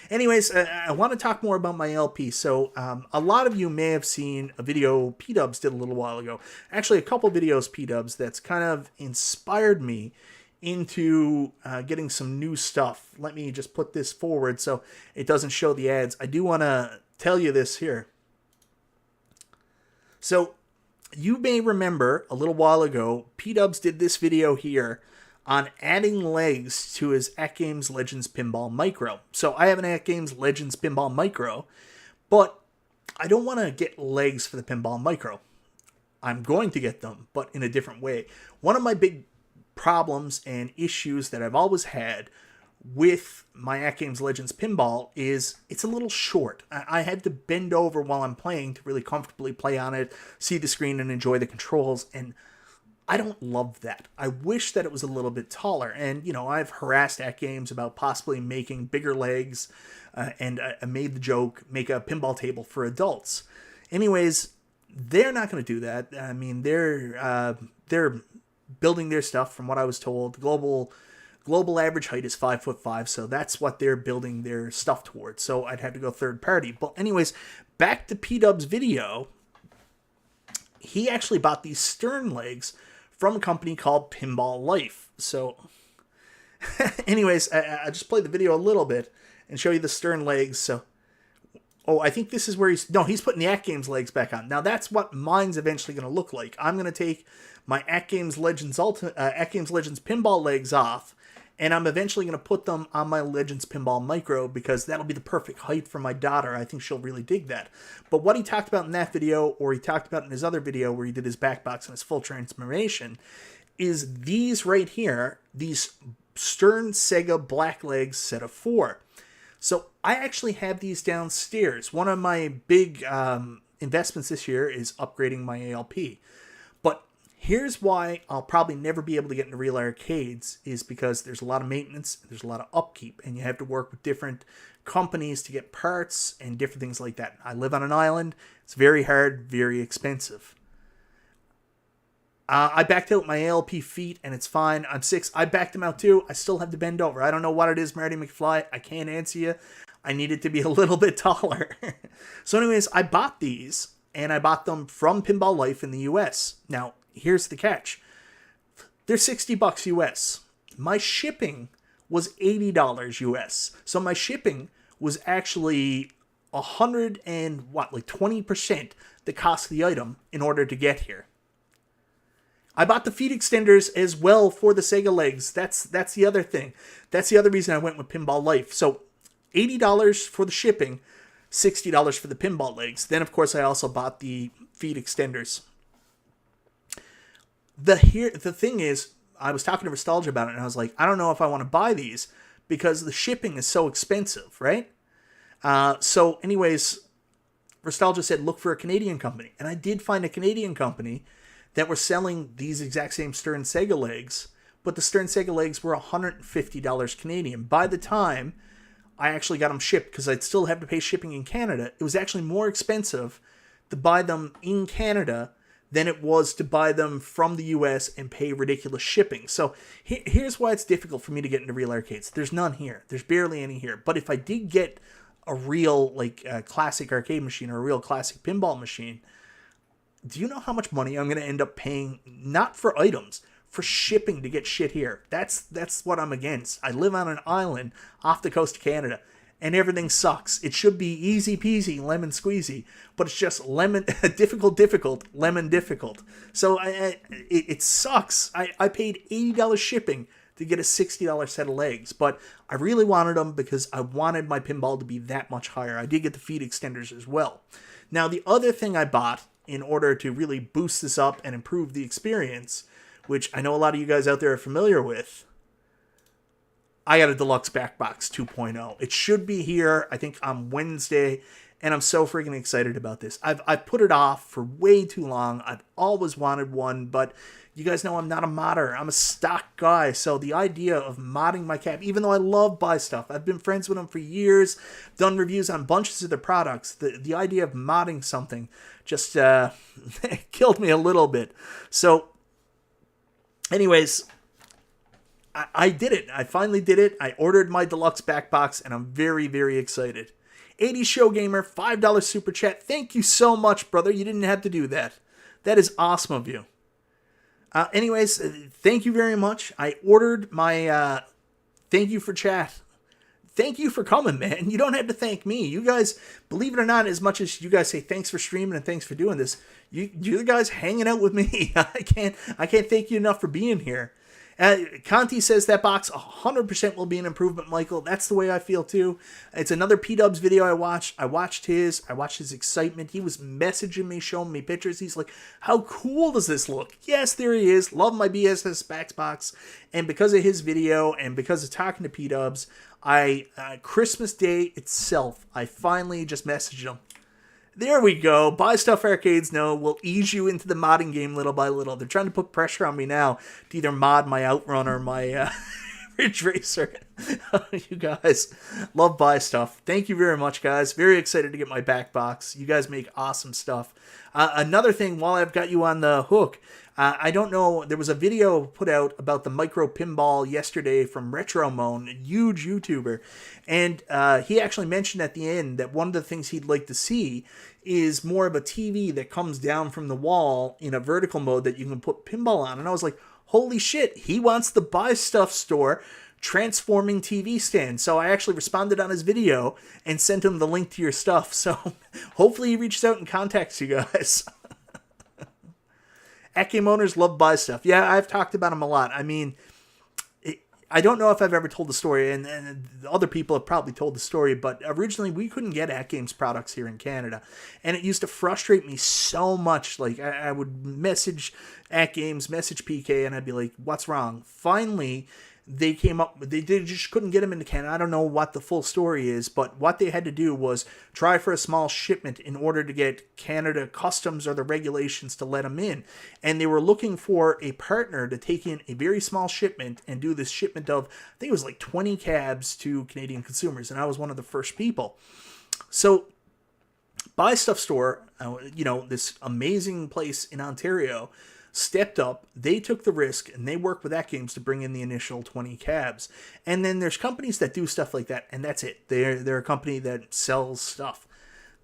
Anyways, I want to talk more about my LP. So a lot of you may have seen a video P-Dubs did a little while ago. Actually, a couple videos P-Dubs that's kind of inspired me into getting some new stuff. Let me just put this forward so it doesn't show the ads. I do want to tell you this here. So you may remember a little while ago, P-Dubs did this video here on adding legs to his AtGames Legends Pinball Micro. So I have an AtGames Legends Pinball Micro, but I don't want to get legs for the Pinball Micro. I'm going to get them, but in a different way. One of my big problems and issues that I've always had with my At Games Legends Pinball is it's a little short. I had to bend over while I'm playing to really comfortably play on it, see the screen, and enjoy the controls, and I don't love that. I wish that it was a little bit taller, and, you know, I've harassed At Games about possibly making bigger legs, and I made the joke, make a pinball table for adults. Anyways, they're not going to do that. I mean, they're building their stuff, from what I was told. Global average height is 5'5", so that's what they're building their stuff towards. So I'd have to go third party. But anyways, back to P-Dub's video. He actually bought these stern legs from a company called Pinball Life. So anyways, I just play the video a little bit and show you the stern legs. So, oh, I think this is where he's putting the At Games legs back on. Now that's what mine's eventually going to look like. I'm going to take my At Games Legends pinball legs off, and I'm eventually going to put them on my Legends Pinball Micro, because that'll be the perfect height for my daughter. I think she'll really dig that. But what he talked about in that video, or he talked about in his other video where he did his back box and his full transformation, is these right here, these Stern Sega black legs set of 4. So I actually have these downstairs. One of my big investments this year is upgrading my ALP. But here's why I'll probably never be able to get into real arcades, is because there's a lot of maintenance, there's a lot of upkeep, and you have to work with different companies to get parts and different things like that. I live on an island. It's very hard, very expensive. I backed out my ALP feet, and it's fine. I'm 6. I backed them out too. I still have to bend over. I don't know what it is, Marty McFly. I can't answer you. I need it to be a little bit taller. So anyways, I bought these, and I bought them from Pinball Life in the US. Now, here's the catch. They're $60 US. My shipping was $80 US. So my shipping was actually 20% the cost of the item in order to get here. I bought the feet extenders as well for the Sega legs. That's the other thing. That's the other reason I went with Pinball Life. So $80 for the shipping, $60 for the pinball legs. Then, of course, I also bought the feet extenders. The thing is, I was talking to Nostalgia about it, and I was like, I don't know if I want to buy these because the shipping is so expensive, right? So anyways, Nostalgia said, look for a Canadian company. And I did find a Canadian company that were selling these exact same Stern Sega legs, but the Stern Sega legs were $150 Canadian. By the time I actually got them shipped, because I'd still have to pay shipping in Canada, it was actually more expensive to buy them in Canada than it was to buy them from the US and pay ridiculous shipping. So here's why it's difficult for me to get into real arcades. There's none here. There's barely any here. But if I did get a real classic arcade machine or a real classic pinball machine, do you know how much money I'm going to end up paying, not for items, for shipping to get shit here? That's what I'm against. I live on an island off the coast of Canada, and everything sucks. It should be easy peasy, lemon squeezy, but it's just difficult, lemon difficult. So it sucks. I paid $80 shipping to get a $60 set of legs, but I really wanted them because I wanted my pinball to be that much higher. I did get the feet extenders as well. Now, the other thing I bought in order to really boost this up and improve the experience, which I know a lot of you guys out there are familiar with, I got a Deluxe Backbox 2.0. It should be here, I think, on Wednesday, and I'm so freaking excited about this. I've put it off for way too long. I've always wanted one, but you guys know I'm not a modder. I'm a stock guy, so the idea of modding my cap, even though I love buy stuff, I've been friends with them for years, done reviews on bunches of their products, the idea of modding something just killed me a little bit. So, anyways, I did it. I finally did it. I ordered my Deluxe Backbox, and I'm very, very excited. 80 Show Gamer, $5 super chat. Thank you so much, brother. You didn't have to do that. That is awesome of you. Anyways, thank you very much. I ordered my thank you for chat. Thank you for coming, man. You don't have to thank me. You guys, believe it or not, as much as you guys say thanks for streaming and thanks for doing this, you're the guys hanging out with me. I can't thank you enough for being here. Conti says that box 100% will be an improvement, Michael. That's the way I feel too. It's another P-Dubs video I watched. I watched his excitement. He was messaging me, showing me pictures. He's like, how cool does this look? Yes, there he is. Love my BSS Backs box. And because of his video and because of talking to P-Dubs, Christmas Day itself, I finally just messaged him. There we go. Buy stuff arcades know will ease you into the modding game little by little. They're trying to put pressure on me now to either mod my Outrun or my Ridge Racer. You guys love buy stuff. Thank you very much, guys. Very excited to get my back box. You guys make awesome stuff. Another thing, while I've got you on the hook, I don't know, there was a video put out about the micro pinball yesterday from Retromone, a huge YouTuber, and he actually mentioned at the end that one of the things he'd like to see is more of a TV that comes down from the wall in a vertical mode that you can put pinball on. And I was like, holy shit, he wants the Buy Stuff store transforming TV stand. So I actually responded on his video and sent him the link to your stuff. So hopefully he reaches out and contacts you guys. At-game owners love Buy Stuff. Yeah, I've talked about him a lot. I mean, I don't know if I've ever told the story, and other people have probably told the story, but originally we couldn't get At-Games products here in Canada, and it used to frustrate me so much. Like, I would message At-Games, message PK, and I'd be like, what's wrong? Finally, they came up, they just couldn't get them into Canada. I don't know what the full story is, but what they had to do was try for a small shipment in order to get Canada customs or the regulations to let them in. And they were looking for a partner to take in a very small shipment and do this shipment of, I think it was like 20 cabs to Canadian consumers. And I was one of the first people. So Buy Stuff Store, this amazing place in Ontario, stepped up, they took the risk, and they worked with At-Games to bring in the initial 20 cabs. And then there's companies that do stuff like that, and that's it. They're a company that sells stuff.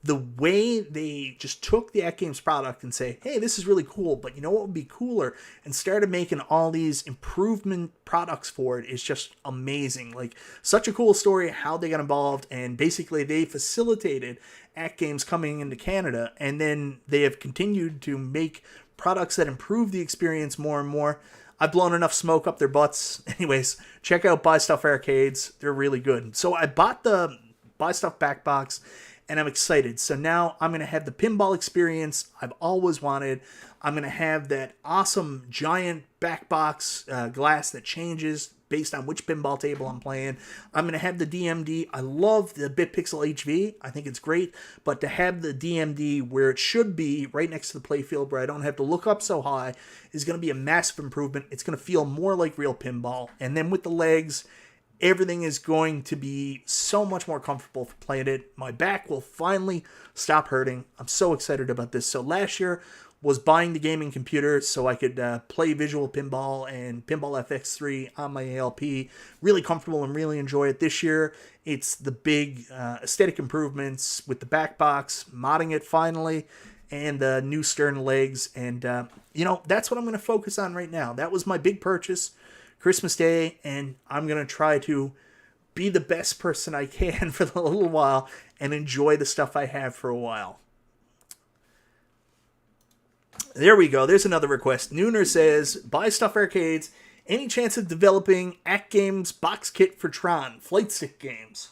The way they just took the At-Games product and say, hey, this is really cool, but you know what would be cooler? And started making all these improvement products for it is just amazing. Like, such a cool story how they got involved, and basically they facilitated At-Games coming into Canada, and then they have continued to make products that improve the experience more and more. I've blown enough smoke up their butts. Anyways, check out Buy Stuff Arcades. They're really good. So I bought the Buy Stuff back box, and I'm excited. So now I'm going to have the pinball experience I've always wanted. I'm going to have that awesome giant back box glass that changes based on which pinball table I'm playing. I'm going to have the DMD. I love the BitPixel HV. I think it's great. But to have the DMD where it should be, right next to the playfield where I don't have to look up so high, is going to be a massive improvement. It's going to feel more like real pinball. And then with the legs, everything is going to be so much more comfortable for playing it. My back will finally stop hurting. I'm so excited about this. So last year was buying the gaming computer so I could play visual pinball and Pinball FX3 on my ALP. Really comfortable and really enjoy it. This year, it's the big aesthetic improvements with the back box, modding it finally, and the new stern legs. And, that's what I'm going to focus on right now. That was my big purchase, Christmas Day, and I'm going to try to be the best person I can for a little while and enjoy the stuff I have for a while. There we go. There's another request. Nooner says, Buy Stuff Arcades. Any chance of developing At-Games box kit for Tron? Flight stick games.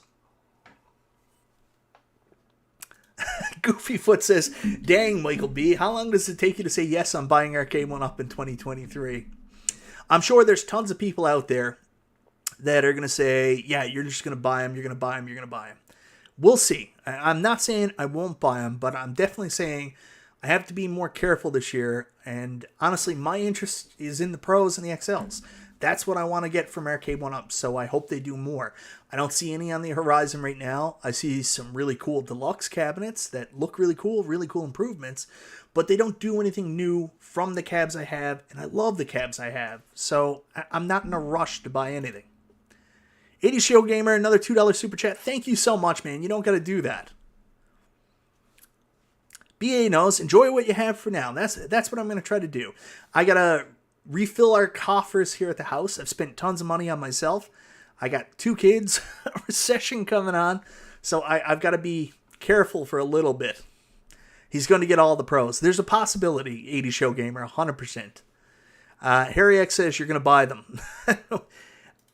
Goofyfoot says, dang, Michael B. How long does it take you to say yes on buying Arcade1Up in 2023? I'm sure there's tons of people out there that are going to say, yeah, you're just going to buy them, you're going to buy them, you're going to buy them. We'll see. I'm not saying I won't buy them, but I'm definitely saying I have to be more careful this year, and honestly, my interest is in the Pros and the XLs. That's what I want to get from Arcade1Up, so I hope they do more. I don't see any on the horizon right now. I see some really cool deluxe cabinets that look really cool improvements, but they don't do anything new from the cabs I have, and I love the cabs I have, so I'm not in a rush to buy anything. 80 Show Gamer, another $2 super chat. Thank you so much, man. You don't got to do that. BA knows, enjoy what you have for now. That's what I'm going to try to do. I got to refill our coffers here at the house. I've spent tons of money on myself. I got 2 kids, a recession coming on, so I've got to be careful for a little bit. He's going to get all the Pros. There's a possibility, 80 Show Gamer, 100%. Harry X says you're going to buy them.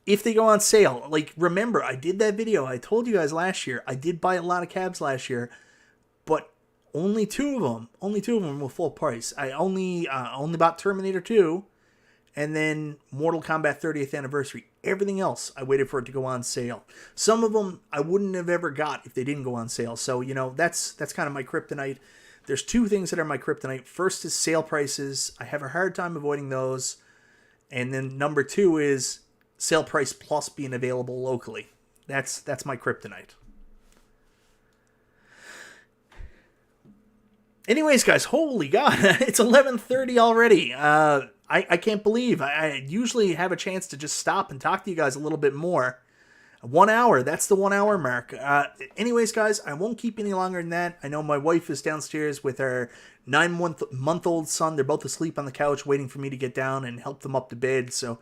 If they go on sale, like, remember, I did that video. I told you guys last year, I did buy a lot of cabs last year, but only two of them were full price. I only bought Terminator 2 and then Mortal Kombat 30th Anniversary. Everything else, I waited for it to go on sale. Some of them I wouldn't have ever got if they didn't go on sale. So, you know, that's kind of my kryptonite. There's two things that are my kryptonite. First is sale prices. I have a hard time avoiding those. And then number two is sale price plus being available locally. That's my kryptonite. Anyways, guys, holy God, it's 11:30 already. I can't believe I usually have a chance to just stop and talk to you guys a little bit more. 1 hour, that's the 1 hour mark. Anyways, guys, I won't keep any longer than that. I know my wife is downstairs with her 9-month-old son. They're both asleep on the couch waiting for me to get down and help them up to bed. So,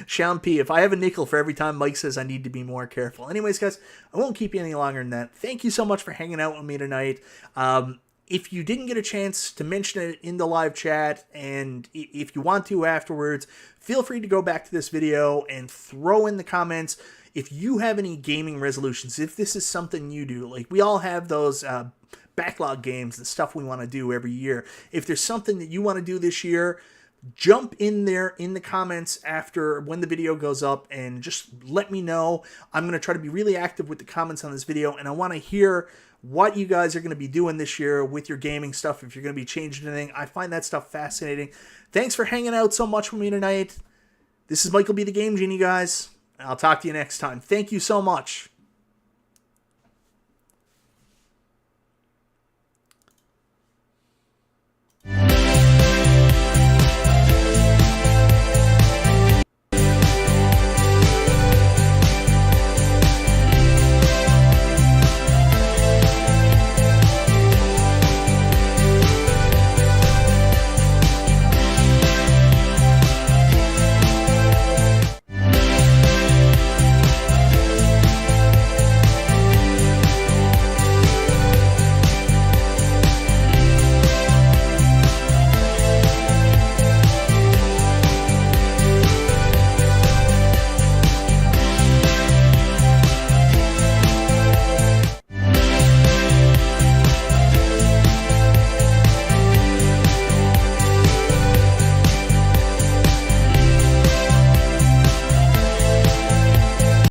Sean P, if I have a nickel for every time Mike says I need to be more careful. Anyways, guys, I won't keep you any longer than that. Thank you so much for hanging out with me tonight. If you didn't get a chance to mention it in the live chat, and if you want to afterwards, feel free to go back to this video and throw in the comments if you have any gaming resolutions, if this is something you do. Like, we all have those backlog games and stuff we want to do every year. If there's something that you want to do this year, jump in there in the comments after when the video goes up and just let me know. I'm going to try to be really active with the comments on this video, and I want to hear what you guys are going to be doing this year with your gaming stuff, if you're going to be changing anything. I find that stuff fascinating. Thanks for hanging out so much with me tonight. This is Michael B. the Game Genie, guys. I'll talk to you next time. Thank you so much.